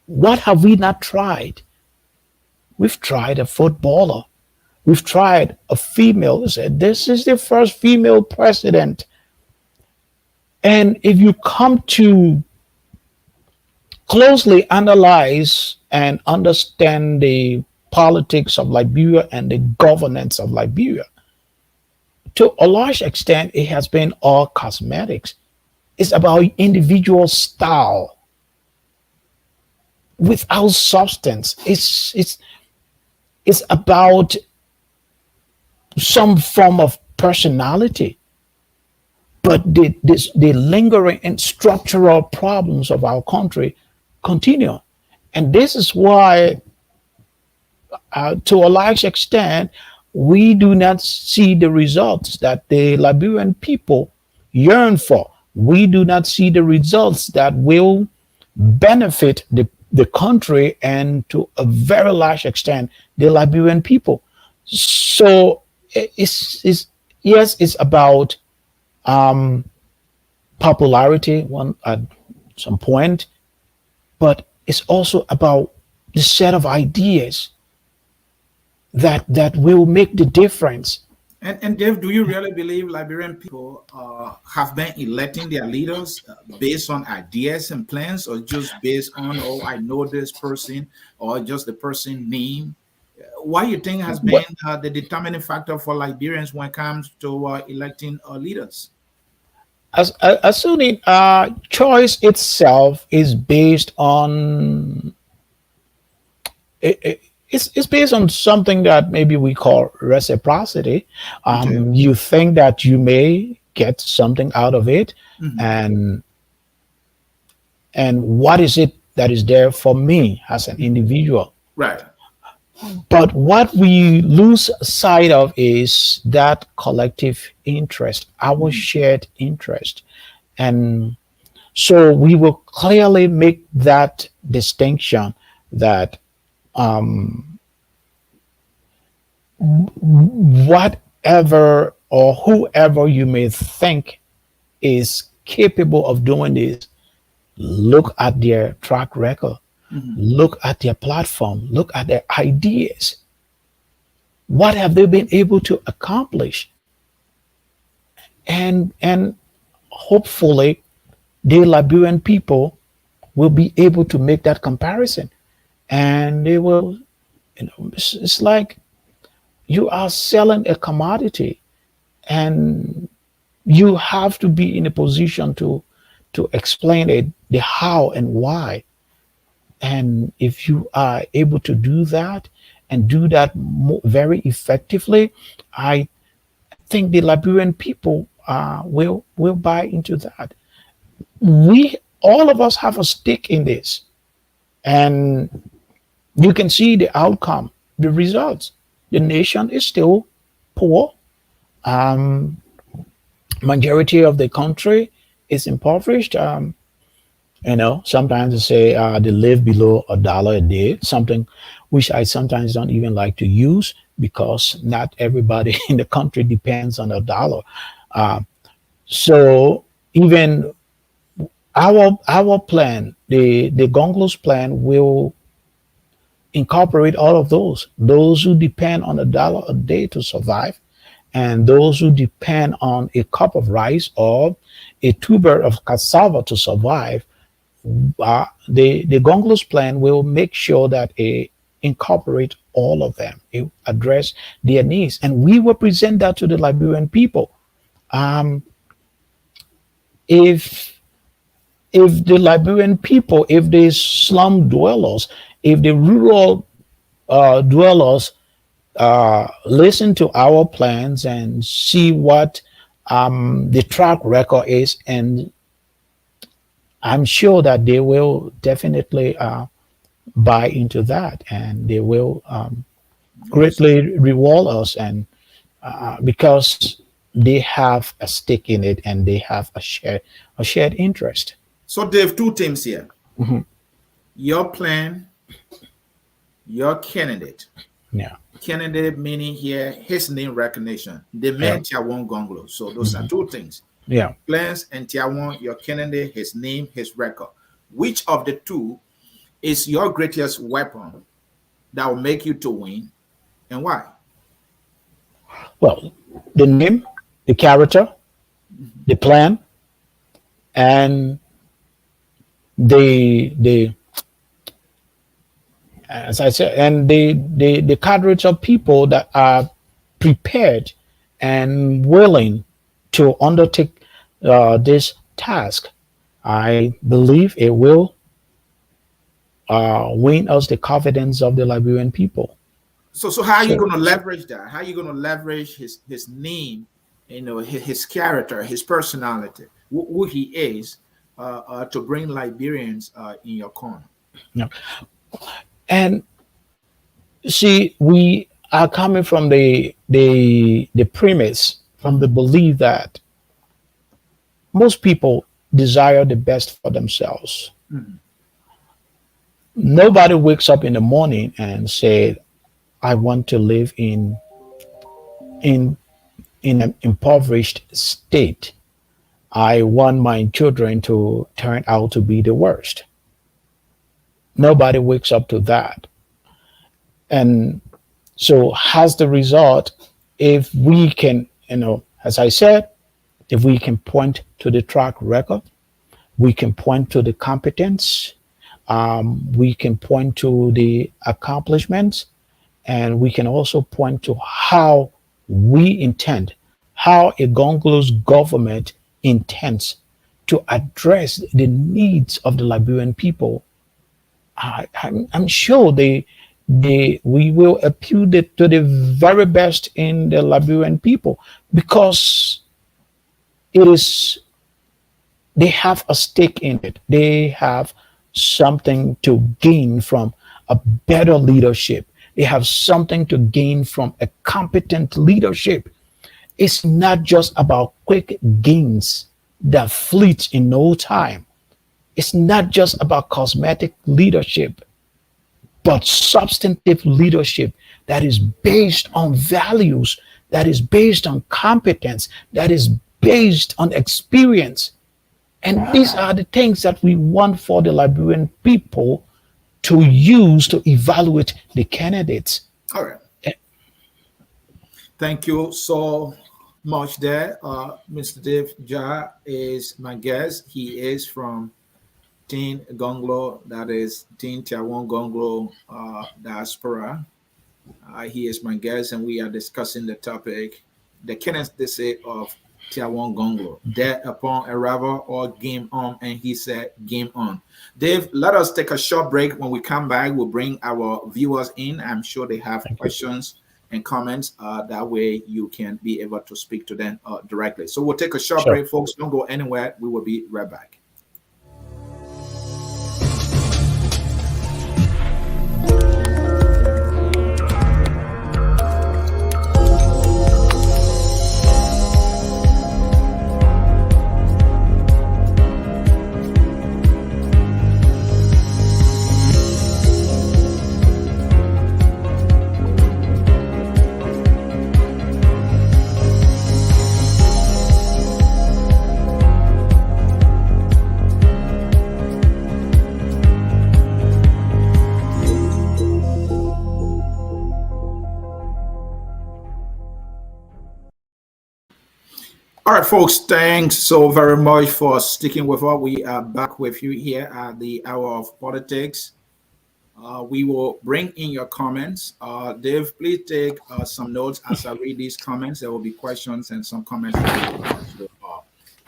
What have we not tried? We've tried a footballer. We've tried a female. This is the first female president. And if you come to closely analyze and understand the politics of Liberia and the governance of Liberia, to a large extent, it has been all cosmetics. It's about individual style without substance. It's about some form of personality, but the lingering and structural problems of our country continue. And this is why, to a large extent, we do not see the results that the Liberian people yearn for. We do not see the results that will benefit the country and, to a very large extent, the Liberian people. So it's about popularity at some point, but it's also about the set of ideas that will make the difference. And Dave, do you really believe Liberian people have been electing their leaders based on ideas and plans, or just based on, oh, I know this person, or just the person name? What do you think has been the determining factor for Liberians when it comes to electing leaders? As soon as choice itself is based on it's based on something that maybe we call reciprocity. You think that you may get something out of it, and and what is it that is there for me as an individual. Right. But what we lose sight of is that collective interest, our shared interest. And so we will clearly make that distinction that whatever or whoever you may think is capable of doing this, look at their track record, look at their platform, look at their ideas. What have they been able to accomplish? And hopefully the Liberian people will be able to make that comparison. And they will, it's like you are selling a commodity, and you have to be in a position to explain it, the how and why. And if you are able to do that and do that very effectively, I think the Liberian people will buy into that. We all of us have a stake in this, and you can see the outcome, the results. The nation is still poor. Majority of the country is impoverished. Sometimes they say they live below $1 a day, something which I sometimes don't even like to use, because not everybody in the country depends on $1. So even our plan, the Gongloe's plan, will incorporate all of those who depend on $1 a day to survive, and those who depend on a cup of rice or a tuber of cassava to survive. The Gongloe's plan will make sure that it incorporate all of them, it address their needs, and we will present that to the Liberian people. If the Liberian people, if the slum dwellers, if the rural dwellers listen to our plans and see what the track record is, and I'm sure that they will definitely buy into that, and they will greatly reward us, and because they have a stake in it and they have a shared interest. So Dave, two things here. Your plan, your candidate. Yeah. Candidate meaning here his name recognition. The man Tiawan Gongloe. So those are two things. Yeah. Plans and Tiawan, your candidate, his name, his record. Which of the two is your greatest weapon that will make you to win, and why? Well, the name, the character, the plan, and the as I said, and the cadres of people that are prepared and willing to undertake this task. I believe it will win us the confidence of the Liberian people. So how are you going to leverage that? How are you going to leverage his name, his character, his personality, who he is, to bring Liberians in your corner? Yeah. And see, we are coming from the premise, from the belief that most people desire the best for themselves. Nobody wakes up in the morning and say, I want to live in an impoverished state. I want my children to turn out to be the worst. Nobody wakes up to that. And so as the result, if we can, as I said, if we can point to the track record, we can point to the competence, we can point to the accomplishments, and we can also point to how we intend, how a Gongloe's government intends to address the needs of the Liberian people. I'm sure we will appeal to the very best in the Liberian people, because it is they have a stake in it. They have something to gain from a better leadership. They have something to gain from a competent leadership. It's not just about quick gains that fleet in no time. It's not just about cosmetic leadership, but substantive leadership that is based on values, that is based on competence, that is based on experience. And these are the things that we want for the Liberian people to use to evaluate the candidates. All right. Thank you so much there. Mr. Dave Jah is my guest. He is from Teen Gongloe, that is Teen Tiawan Gongloe Diaspora. He is my guest, and we are discussing the topic, the candidacy of Tiawan Gongloe. Dead upon arrival or game on? And he said, game on. Dave, let us take a short break. When we come back, we'll bring our viewers in. I'm sure they have questions and comments. That way you can be able to speak to them directly. So we'll take a short break, folks. Don't go anywhere. We will be right back. All right, folks, thanks so very much for sticking with us. We are back with you here at the Hour of Politics. We will bring in your comments. Dave, please take some notes as I read these comments. There will be questions and some comments that you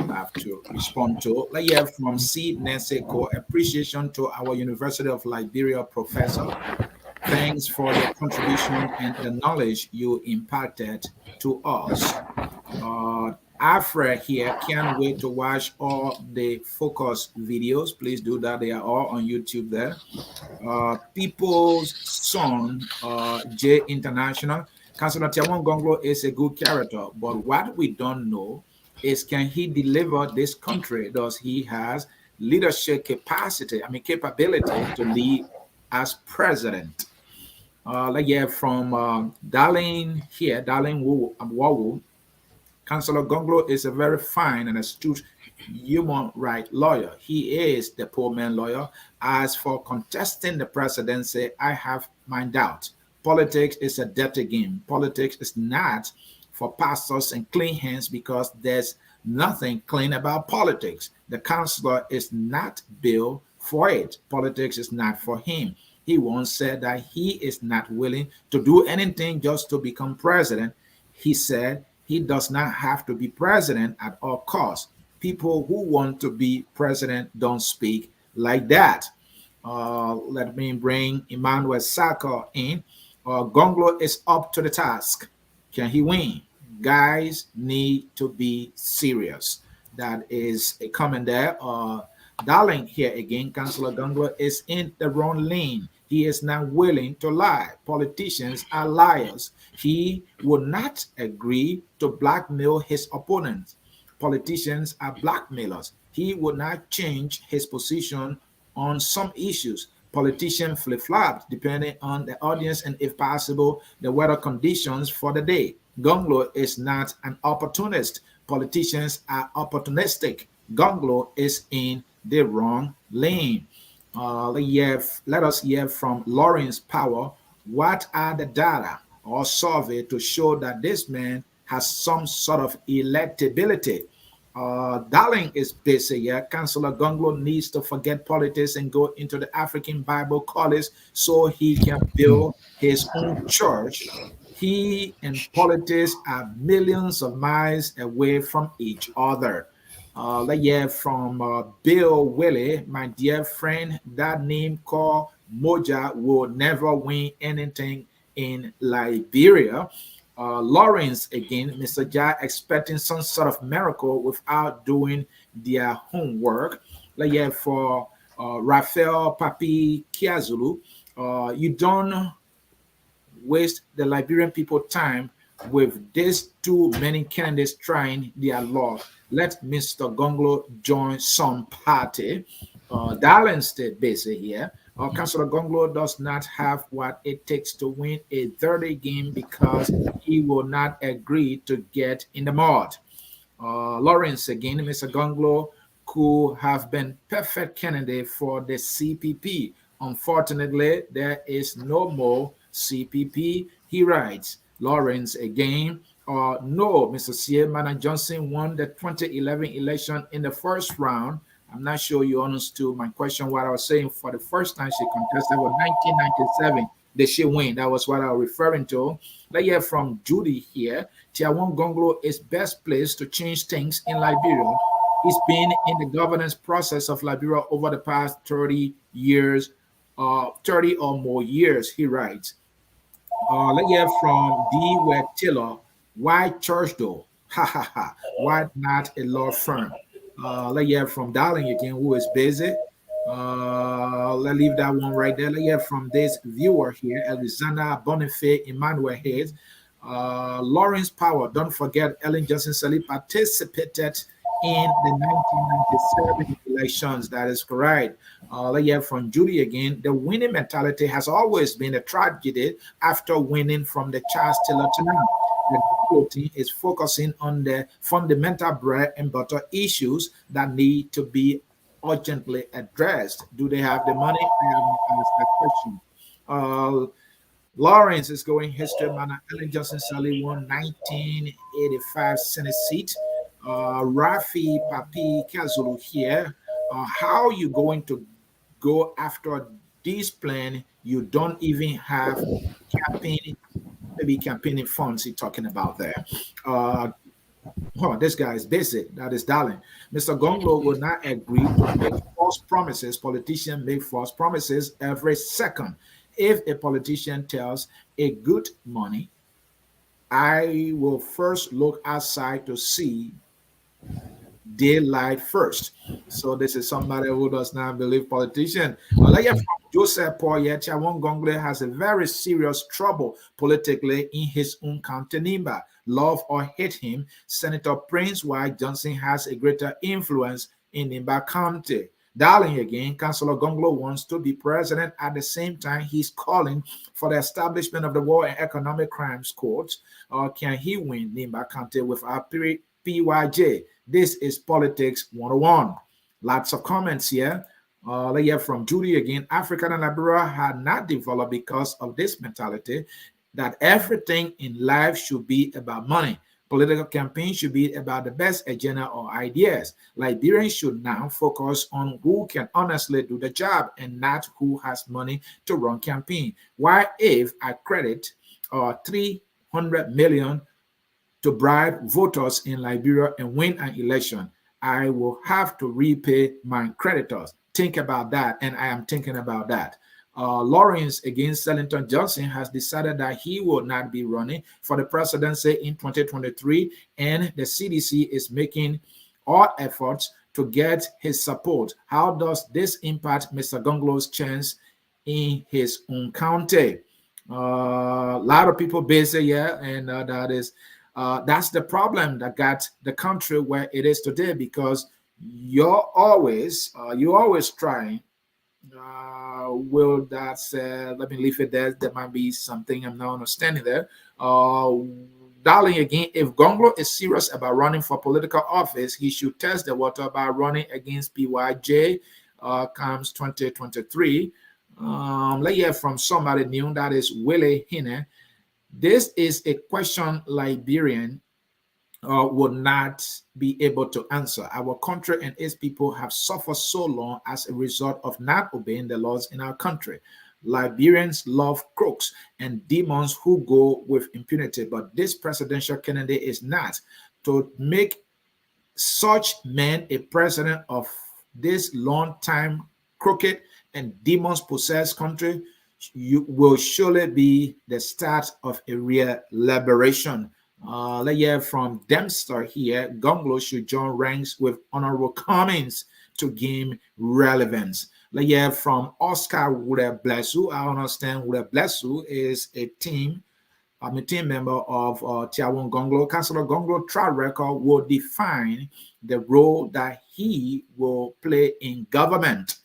have to respond to. Let's hear from Sieh Neseko. Appreciation to our University of Liberia professor. Thanks for your contribution and the knowledge you impacted to us. Afra here, can't wait to watch all the focus videos. Please do that. They are all on YouTube there. People's Son, J International. Councillor Tiawan Gongloe is a good character, but what we don't know is, can he deliver this country? Does he has leadership capacity, capability to lead as president? Like from Darlene here, Darlene Wawu. Councillor Gongloe is a very fine and astute human rights lawyer. He is the poor man lawyer. As for contesting the presidency, I have my doubts. Politics is a dirty game. Politics is not for pastors and clean hands, because there's nothing clean about politics. The councillor is not built for it. Politics is not for him. He once said that he is not willing to do anything just to become president. He said he does not have to be president at all costs. People who want to be president don't speak like that. Let me bring Emmanuel Saka in. Gongloe is up to the task. Can he win? Guys need to be serious. That is a comment there. Darling here again, Councillor Gongloe is in the wrong lane. He is not willing to lie. Politicians are liars. He would not agree to blackmail his opponents. Politicians are blackmailers. He would not change his position on some issues. Politicians flip-flop depending on the audience and, if possible, the weather conditions for the day. Gongloe is not an opportunist. Politicians are opportunistic. Gongloe is in the wrong lane. Let us hear from Lawrence Power. What are the data or survey to show that this man has some sort of electability? Darling is busy here. Councillor Gongloe needs to forget politics and go into the African Bible College so he can build his own church. He and politics are millions of miles away from each other. Let's hear from Bill Willie, my dear friend. That name called Moja will never win anything in Liberia. Lawrence again, Mr. Ja expecting some sort of miracle without doing their homework. Like yeah, for Raphael Papi Kiazulu, you don't waste the Liberian people time with these too many candidates trying their law. Let Mr. Gongloe join some party. Darling State basic here. Councillor Gongloe does not have what it takes to win a 30 game because he will not agree to get in the mud. Lawrence again, Mr. Gongloe could have been perfect candidate for the CPP. Unfortunately, there is no more CPP. He writes, Lawrence again, no, Mr. Sieh, Madam Johnson won the 2011 election in the first round. I'm not sure you understood my question. What I was saying, for the first time she contested was 1997. Did she win? That was what I was referring to. Let's hear from Judy here. Tiawan Gongloe is best placed to change things in Liberia. He's been in the governance process of Liberia over the past 30 years, 30 or more years, he writes. Let's hear from D. Taylor. Why church though? Ha ha ha. Why not a law firm? Let's hear from Darling again, who is busy. Let's leave that one right there. Let's hear from this viewer here, Alexander Boniface Emmanuel Hayes. Lawrence Power, don't forget Ellen Johnson Sirleaf participated in the 1997 elections. That is correct. Let's hear from Judy again. The winning mentality has always been a tragedy after winning from the Charles Taylor to now. The team is focusing on the fundamental bread and butter issues that need to be urgently addressed. Do they have the money? I haven't asked that question. Uh, Lawrence is going history. Man, Ellen Johnson Sirleaf won 1985 Senate seat. Rafi Papi Kazulu here. How are you going to go after this plan? You don't even have campaign, maybe campaigning funds he's talking about there. Oh, this guy is basic. That is darling. Mr. Gongloe will not agree to make false promises. Politicians make false promises every second. If a politician tells a good money, I will first look outside to see daylight first. So this is somebody who does not believe politicians. Like from Joseph Paul Tiawan Gongloe has a very serious trouble politically in his own county Nimba. Love or hate him, Senator Prince White Johnson has a greater influence in Nimba County. Darling again, Councillor Gongloe wants to be president. At the same time, he's calling for the establishment of the War and Economic Crimes Court. Can he win Nimba County without PYJ? This is Politics 101. Lots of comments here. Let's hear from Judy again. Africa and Liberia had not developed because of this mentality that everything in life should be about money. Political campaigns should be about the best agenda or ideas. Liberians should now focus on who can honestly do the job and not who has money to run campaign. Why, if I credit 300 million to bribe voters in Liberia and win an election, I will have to repay my creditors. Think about that, and I am thinking about that. Lawrence against Ellington Johnson has decided that he will not be running for the presidency in 2023, and the CDC is making all efforts to get his support. How does this impact Mr. Gongloe's chance in his own county? A lot of people busy, yeah, and that's the problem that got the country where it is today, because you're always trying. Will that let me leave it there. There might be something I'm not understanding there. Darling again, if Gongloe is serious about running for political office, he should test the water by running against PYJ comes 2023. Let's hear from somebody new, that is Willie Hine. This is a question Liberian would not be able to answer. Our country and its people have suffered so long as a result of not obeying the laws in our country. Liberians love crooks and demons who go with impunity, but this presidential candidate is not. To make such men a president of this long time crooked and demons possessed country you will surely be the start of a real liberation. Let's hear from Dempster here. Gongloe should join ranks with Honorable Cummings to gain relevance. Let's hear from Oscar Wude-Blesu. I understand Wude-Blesu is a team. I'm a team member of Tiawan Gongloe. Councillor Gongloe track record will define the role that he will play in government.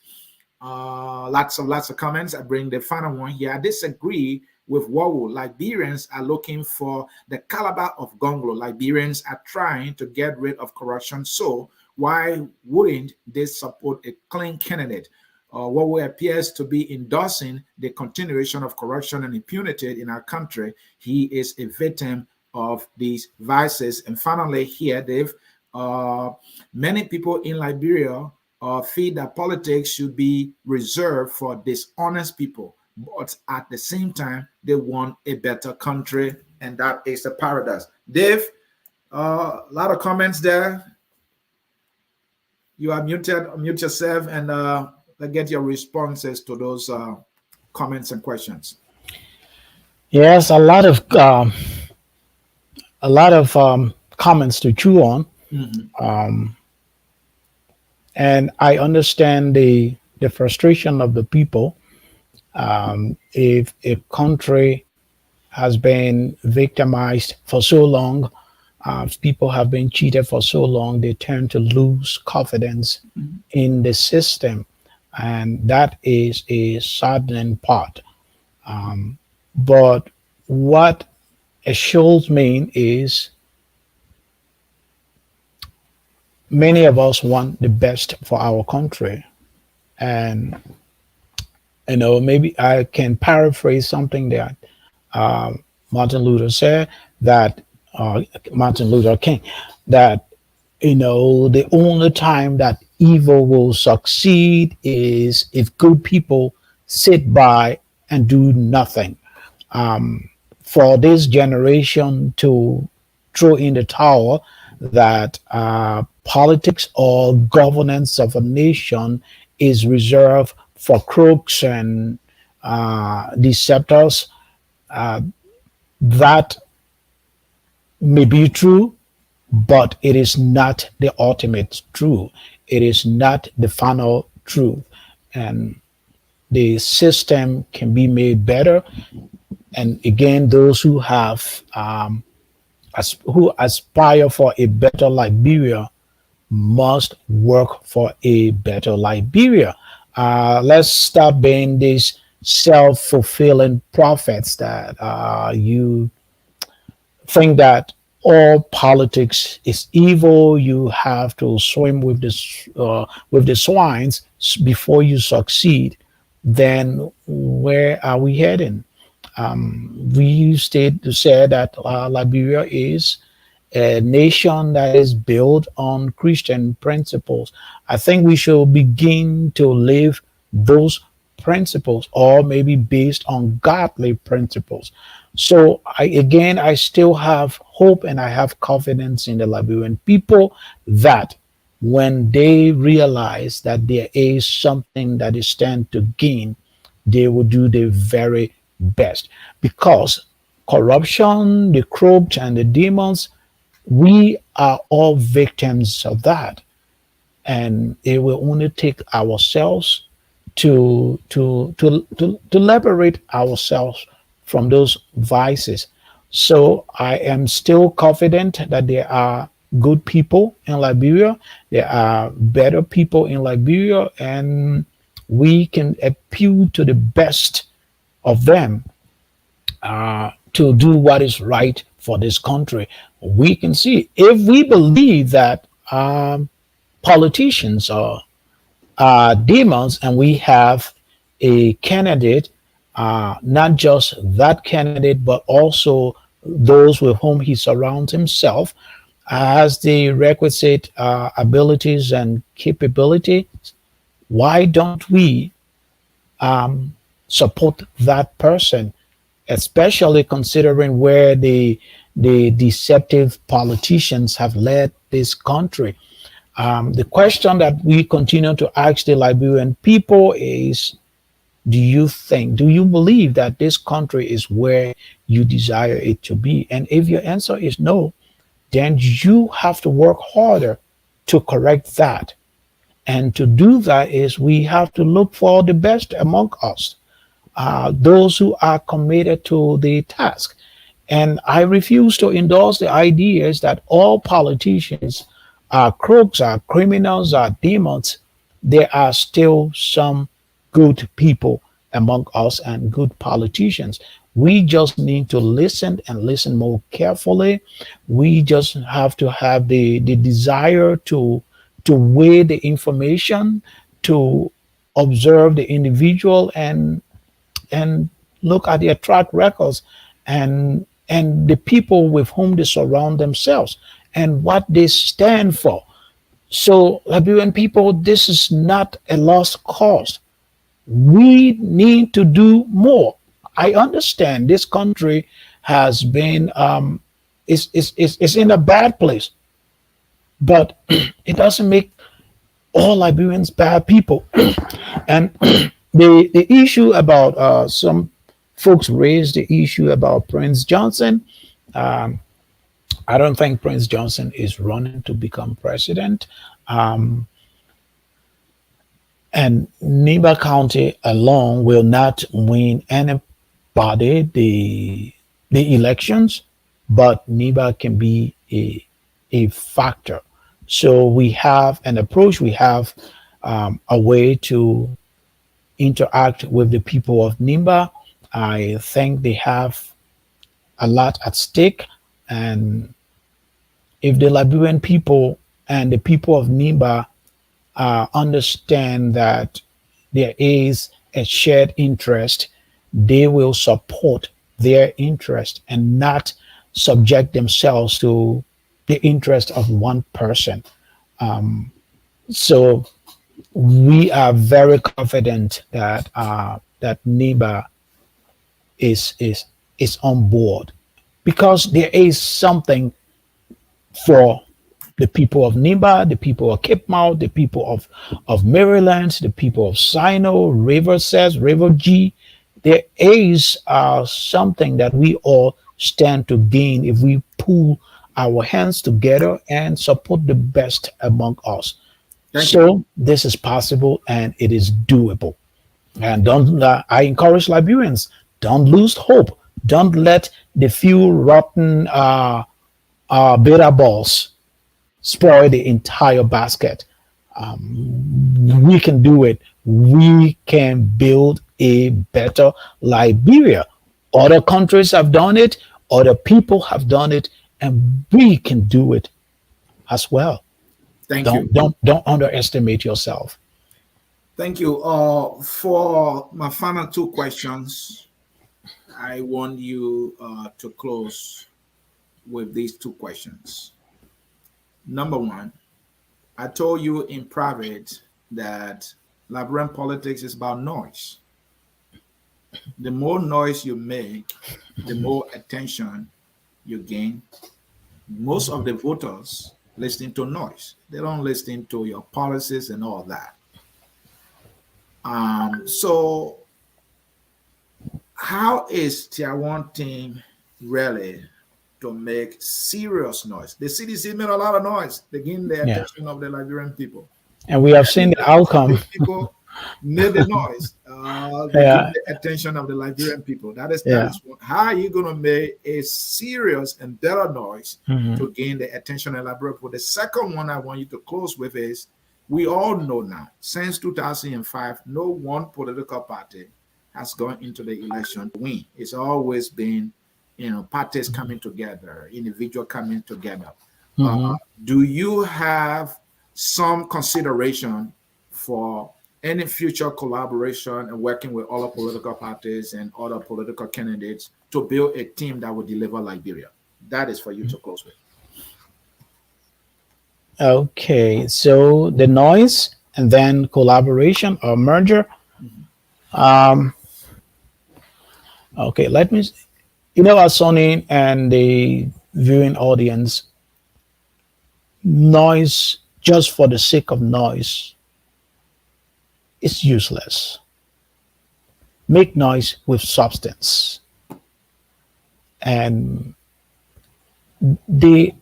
Lots of comments. I bring the final one here. I disagree with Wawu. Liberians are looking for the caliber of Gongloe. Liberians are trying to get rid of corruption. So why wouldn't they support a clean candidate? Wawu appears to be endorsing the continuation of corruption and impunity in our country. He is a victim of these vices. And finally, here, Dave, many people in Liberia feel that politics should be reserved for dishonest people, but at the same time, they want a better country, and that is a paradox. Dave, a lot of comments there. You are muted. Mute yourself, and let's get your responses to those comments and questions. Yes, a lot of comments to chew on. Mm-hmm. And I understand the frustration of the people. If a country has been victimized for so long, people have been cheated for so long, they tend to lose confidence in the system. And that is a saddening part. But what assures me is many of us want the best for our country. And, maybe I can paraphrase something that Martin Luther said, that Martin Luther King, that, the only time that evil will succeed is if good people sit by and do nothing. For this generation to throw in the towel that politics or governance of a nation is reserved for crooks and deceptors, that may be true, but it is not the ultimate truth. It is not the final truth. And the system can be made better. And again, those who have who aspire for a better Liberia must work for a better Liberia. Let's stop being these self-fulfilling prophets that you think that all politics is evil. You have to swim with the swines before you succeed. Then where are we heading? We used to say that Liberia is a nation that is built on Christian principles. I think we should begin to live those principles, or maybe based on godly principles. So I still have hope and I have confidence in the Liberian people that when they realize that there is something that is stand to gain, they will do the very best. Because corruption, the crooks and the demons, we are all victims of that. And it will only take ourselves to liberate ourselves from those vices. So I am still confident that there are good people in Liberia. There are better people in Liberia, and we can appeal to the best of them to do what is right for this country. We can see, if we believe that politicians are demons, and we have a candidate, not just that candidate, but also those with whom he surrounds himself, has the requisite abilities and capabilities, why don't we support that person, especially considering where the deceptive politicians have led this country? The question that we continue to ask the Liberian people is, do you believe that this country is where you desire it to be? And if your answer is no, then you have to work harder to correct that. And to do that is we have to look for the best among us, those who are committed to the task. And I refuse to endorse the ideas that all politicians are crooks, are criminals, are demons. There are still some good people among us and good politicians. We just need to listen and listen more carefully. We just have to have the desire to weigh the information, to observe the individual, and look at their track records, and the people with whom they surround themselves and what they stand for. So, Liberian people, this is not a lost cause. We need to do more. I understand this country has been is in a bad place, but it doesn't make all Liberians bad people. And the issue about some folks raised the issue about Prince Johnson. Um, I don't think Prince Johnson is running to become president. Um, and Niba County alone will not win anybody the elections, but Niba can be a factor. So we have an approach, we have a way to interact with the people of Nimba. I think they have a lot at stake. And if the Liberian people and the people of Nimba understand that there is a shared interest, they will support their interest and not subject themselves to the interest of one person. So we are very confident that that Niba is on board, because there is something for the people of Nimba, the people of Cape Mount, the people of Maryland, the people of Sino, River Says, River G. There is something that we all stand to gain if we pull our hands together and support the best among us. Thank you. So this is possible and it is doable. And don't I encourage Liberians, don't lose hope. Don't let the few rotten bitter balls spoil the entire basket. We can do it. We can build a better Liberia. Other countries have done it, other people have done it, and we can do it as well. Thank you. Don't underestimate yourself. Thank you. For my final two questions, I want you to close with these two questions. Number one, I told you in private that Liberian politics is about noise. The more noise you make, the more attention you gain. Most of the voters listen to noise. They don't listen to your policies and all that. So how is Tiawan team really to make serious noise? The CDC made a lot of noise. They gain the Yeah. attention of the Liberian people. And we have seen the outcome. People made the noise. They gain Yeah. the attention of the Liberian people. That Yeah. is what, how are you going to make a serious and better noise Mhm. to gain the attention of the Liberian people? The second one I want you to close with is, we all know now, since 2005, no one political party has gone into the election to win. It's always been, parties coming together, individual coming together. Mhm. Do you have some consideration for any future collaboration and working with other political parties and other political candidates to build a team that will deliver Liberia? That is for you to close with. Okay, so the noise and then collaboration or merger. Um, okay, let me, Ansony and the viewing audience, noise just for the sake of noise is useless. make noise with substance. And the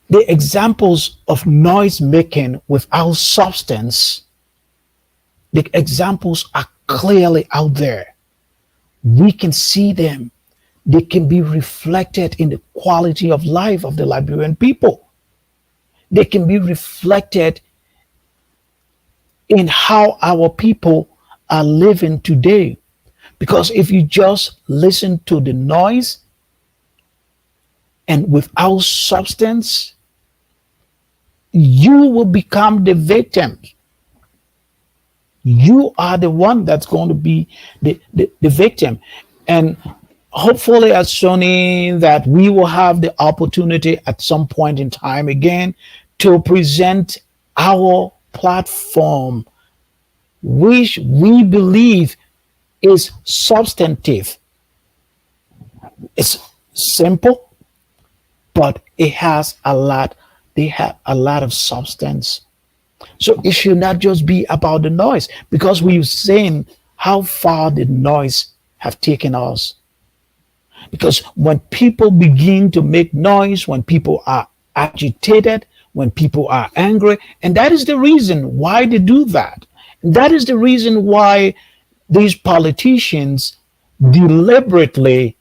the examples of noise making without substance, the examples are clearly out there. We can see them. They can be reflected in the quality of life of the Liberian people. They can be reflected in how our people are living today. Because if you just listen to the noise and without substance, you will become the victim. You are the one that's going to be the victim. And hopefully, at Sony, that we will have the opportunity at some point in time again to present our platform, which we believe is substantive. It's simple, but it has a lot. They have a lot of substance. So it should not just be about the noise, because we've seen how far the noise have taken us. Because when people begin to make noise, when people are agitated, when people are angry, and that is the reason why they do that. That is the reason why these politicians deliberately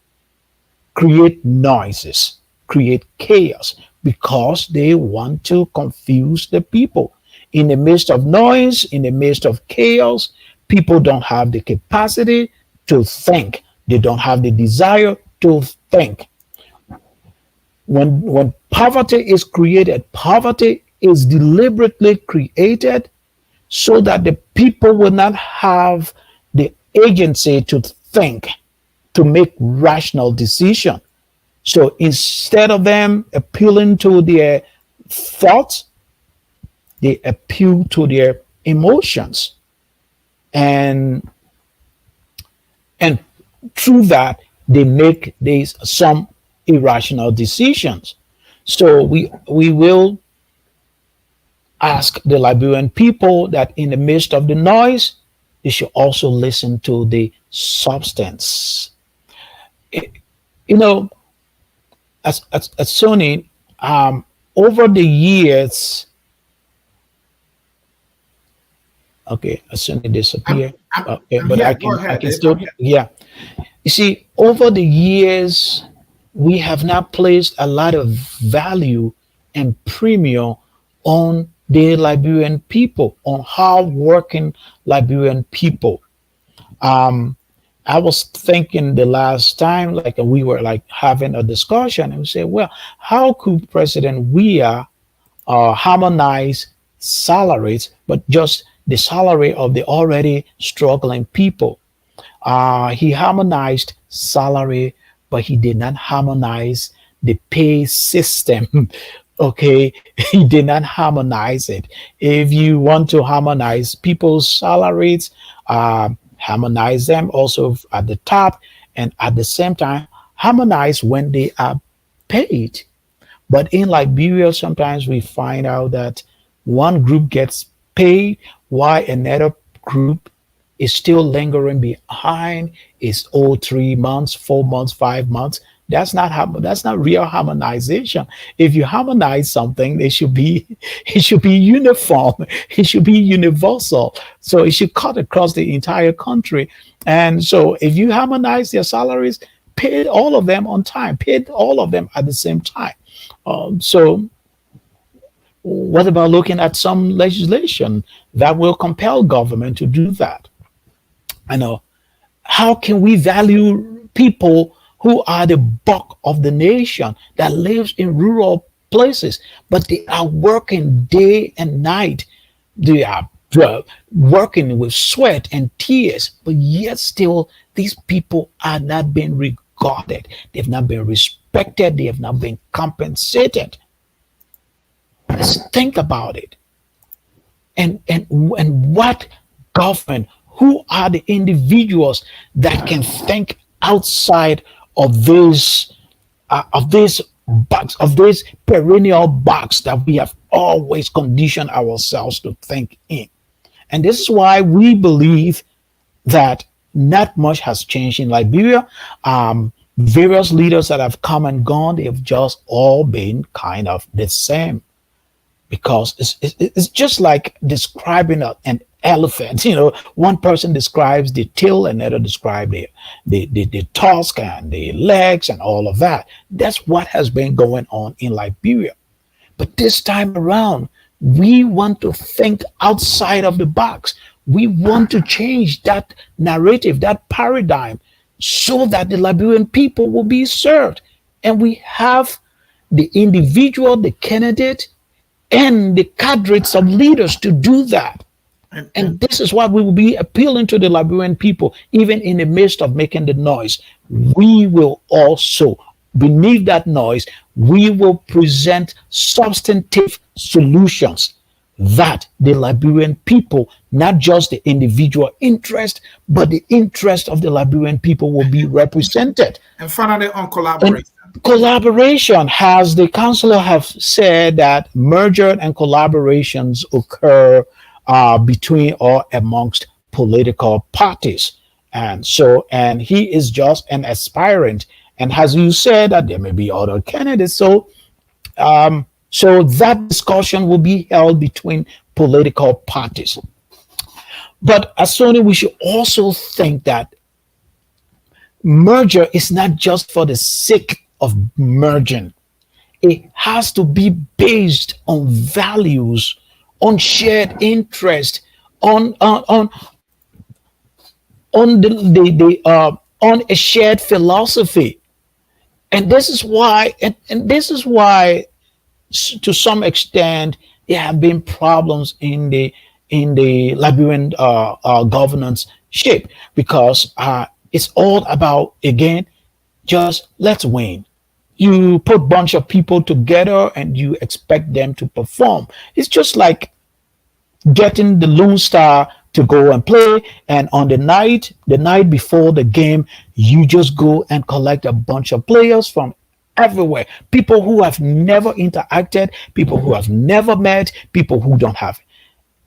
create noises, create chaos, because they want to confuse the people. In the midst of noise, in the midst of chaos, people don't have the capacity to think. They don't have the desire to think. When poverty is created, poverty is deliberately created so that the people will not have the agency to think, to make rational decision. So instead of them appealing to their thoughts, they appeal to their emotions. And and through that they make these some irrational decisions. So we will ask the Liberian people that in the midst of the noise, they should also listen to the substance. It- you know, as Sony, over the years, okay, as Sony I'm, disappear. I'm, Okay, I'm but here. I Go can ahead, Dave. I'm still, here. yeah. You see, over the years, we have not placed a lot of value and premium on the Liberian people, on hard working Liberian people. Um, I was thinking the last time, like we were like having a discussion, and we say, well, how could President Weah harmonize salaries, but just the salary of the already struggling people? He harmonized salary, but he did not harmonize the pay system. Okay, he did not harmonize it. If you want to harmonize people's salaries, harmonize them also at the top, and at the same time, harmonize when they are paid. But in Liberia, sometimes we find out that one group gets paid while another group is still lingering behind. Is owed 3 months, 4 months, 5 months. That's not real harmonization. If you harmonize something, it should be it should be uniform. It should be universal. So it should cut across the entire country. And so if you harmonize their salaries, pay all of them on time, pay all of them at the same time. So what about looking at some legislation that will compel government to do that? I know. How can we value people who are the bulk of the nation that lives in rural places, but they are working day and night? They are working with sweat and tears, but yet still these people are not being regarded. They've not been respected. They have not been compensated. Let's think about it. And what government, who are the individuals that can think outside of this box, of this perennial box that we have always conditioned ourselves to think in? And this is why we believe that not much has changed in Liberia. Various leaders that have come and gone, they've just all been kind of the same, because it's just like describing an elephant. One person describes the tail, another describes the tusk and the legs and all of that. That's what has been going on in Liberia. But this time around, we want to think outside of the box. We want to change that narrative, that paradigm, so that the Liberian people will be served. And we have the individual, the candidate, and the cadres of leaders to do that. And this is what we will be appealing to the Liberian people, even in the midst of making the noise. We will also, beneath that noise, we will present substantive solutions that the Liberian people, not just the individual interest, but the interest of the Liberian people, will be represented. And finally, on collaboration. Collaboration, has the councillor have said that merger and collaborations occur between or amongst political parties. And he is just an aspirant. And as you said, that there may be other candidates. So that discussion will be held between political parties. But Ansony, we should also think that merger is not just for the sake of merging. It has to be based on values, on shared interest, on a shared philosophy. And this is why, to some extent, there have been problems in the Liberian governance shape, because it's all about, again, just let's win. You put a bunch of people together and you expect them to perform. It's just like getting the Lone Star to go and play, and on the night before the game, you just go and collect a bunch of players from everywhere. People who have never interacted, people who have never met, people who don't have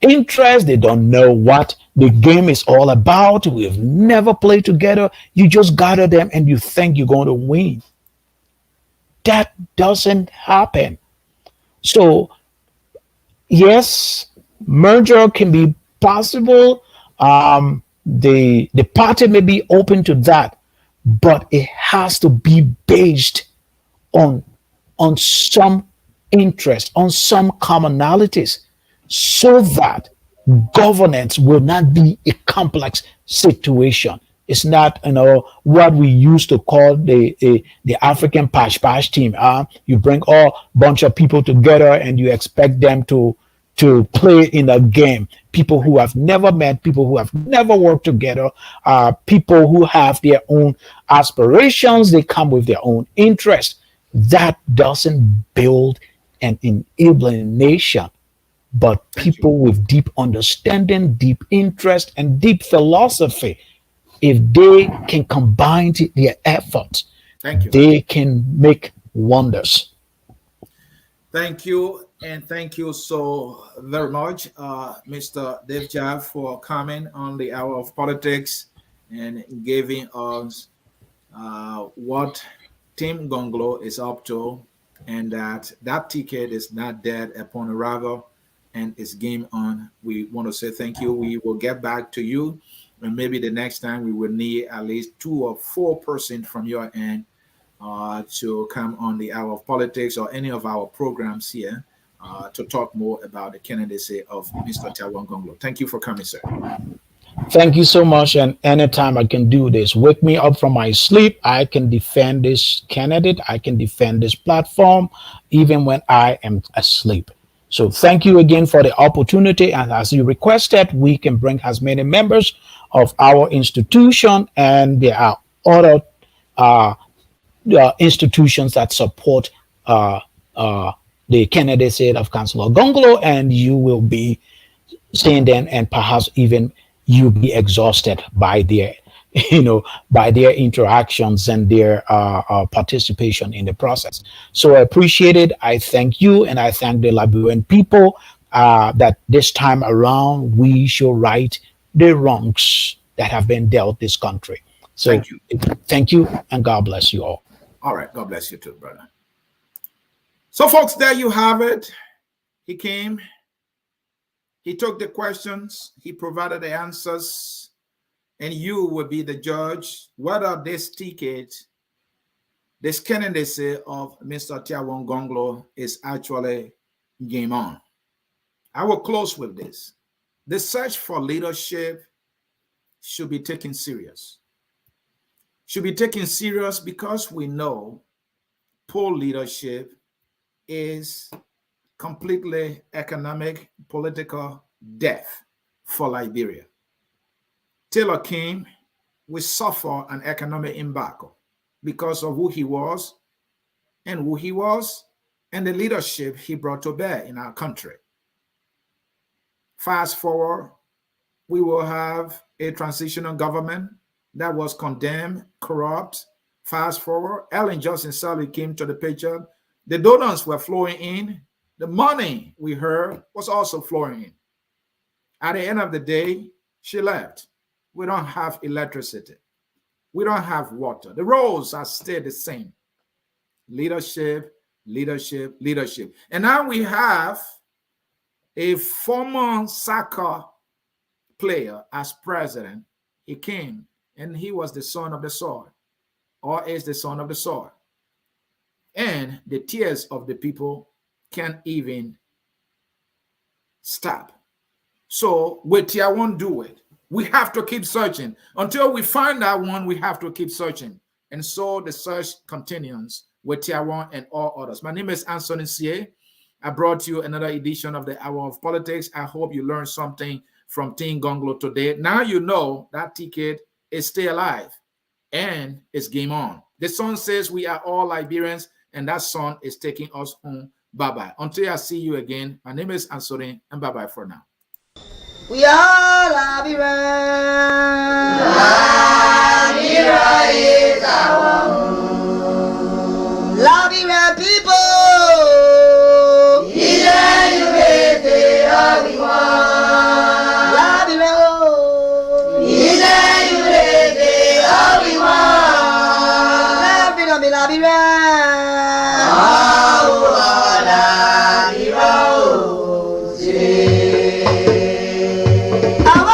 interest, they don't know what the game is all about. We've never played together. You just gather them and you think you're going to win. That doesn't happen. So, yes, merger can be possible. The party may be open to that, but it has to be based on some interest, on some commonalities, so that governance will not be a complex situation. It's not, what we used to call the African pash team. You bring a bunch of people together and you expect them to play in a game. People who have never met, people who have never worked together, people who have their own aspirations. They come with their own interests. That doesn't build an enabling nation. But people with deep understanding, deep interest, and deep philosophy, if they can combine their efforts, they can make wonders. Thank you. And thank you so very much, Mr. Dave Jav, for coming on the Hour of Politics and giving us what Team Gongloe is up to, and that ticket is not dead upon arrival and it's game on. We want to say thank you. We will get back to you, and maybe the next time we will need at least 2 or 4% from your end to come on the Hour of Politics or any of our programs here to talk more about the candidacy of Mr. Tiawan Gongloe. Thank you for coming, sir. Thank you so much. And anytime I can do this, wake me up from my sleep, I can defend this candidate. I can defend this platform, even when I am asleep. So thank you again for the opportunity. And as you requested, we can bring as many members of our institution, and there are other institutions that support the candidacy of Councillor Gongloe, and you will be seeing them, and perhaps even you be exhausted by their interactions and their participation in the process. So I appreciate it. I thank you, and I thank the Liberian people that this time around we should right the wrongs that have been dealt this country. So Thank you. thank you, and God bless you all. All right. God bless you too, brother. So, folks, there you have it. He came, he took the questions, he provided the answers, and you will be the judge whether this ticket, this candidacy of Mr. Tiawan Gongloe is actually game on. I will close with this. The search for leadership should be taken serious. Should be taken serious because we know poor leadership is completely economic, political death for Liberia. Taylor came, we suffer an economic embargo because of who he was and the leadership he brought to bear in our country. Fast forward, we will have a transitional government that was condemned, corrupt. Fast forward, Ellen Johnson Sirleaf came to the picture. The donors were flowing in. The money we heard was also flowing in. At the end of the day, she left. We don't have electricity. We don't have water. The roads are still the same. Leadership, leadership, leadership. And now we have a former soccer player as president. He came and he was the son of the soil, or is the son of the soil. And the tears of the people can't even stop. So will Tiawan do it? We have to keep searching. Until we find that one, we have to keep searching. And so the search continues with Tiawan and all others. My name is Ansony Sieh. I brought you another edition of the Hour of Politics. I hope you learned something from Team Gongloe today. Now you know that ticket is still alive and it's game on. The song says we are all Liberians, and that song is taking us home. Bye-bye. Until I see you again, my name is Ansony, and bye-bye for now. We are Liberia. Liberia is our home. Liberia people. Liberia.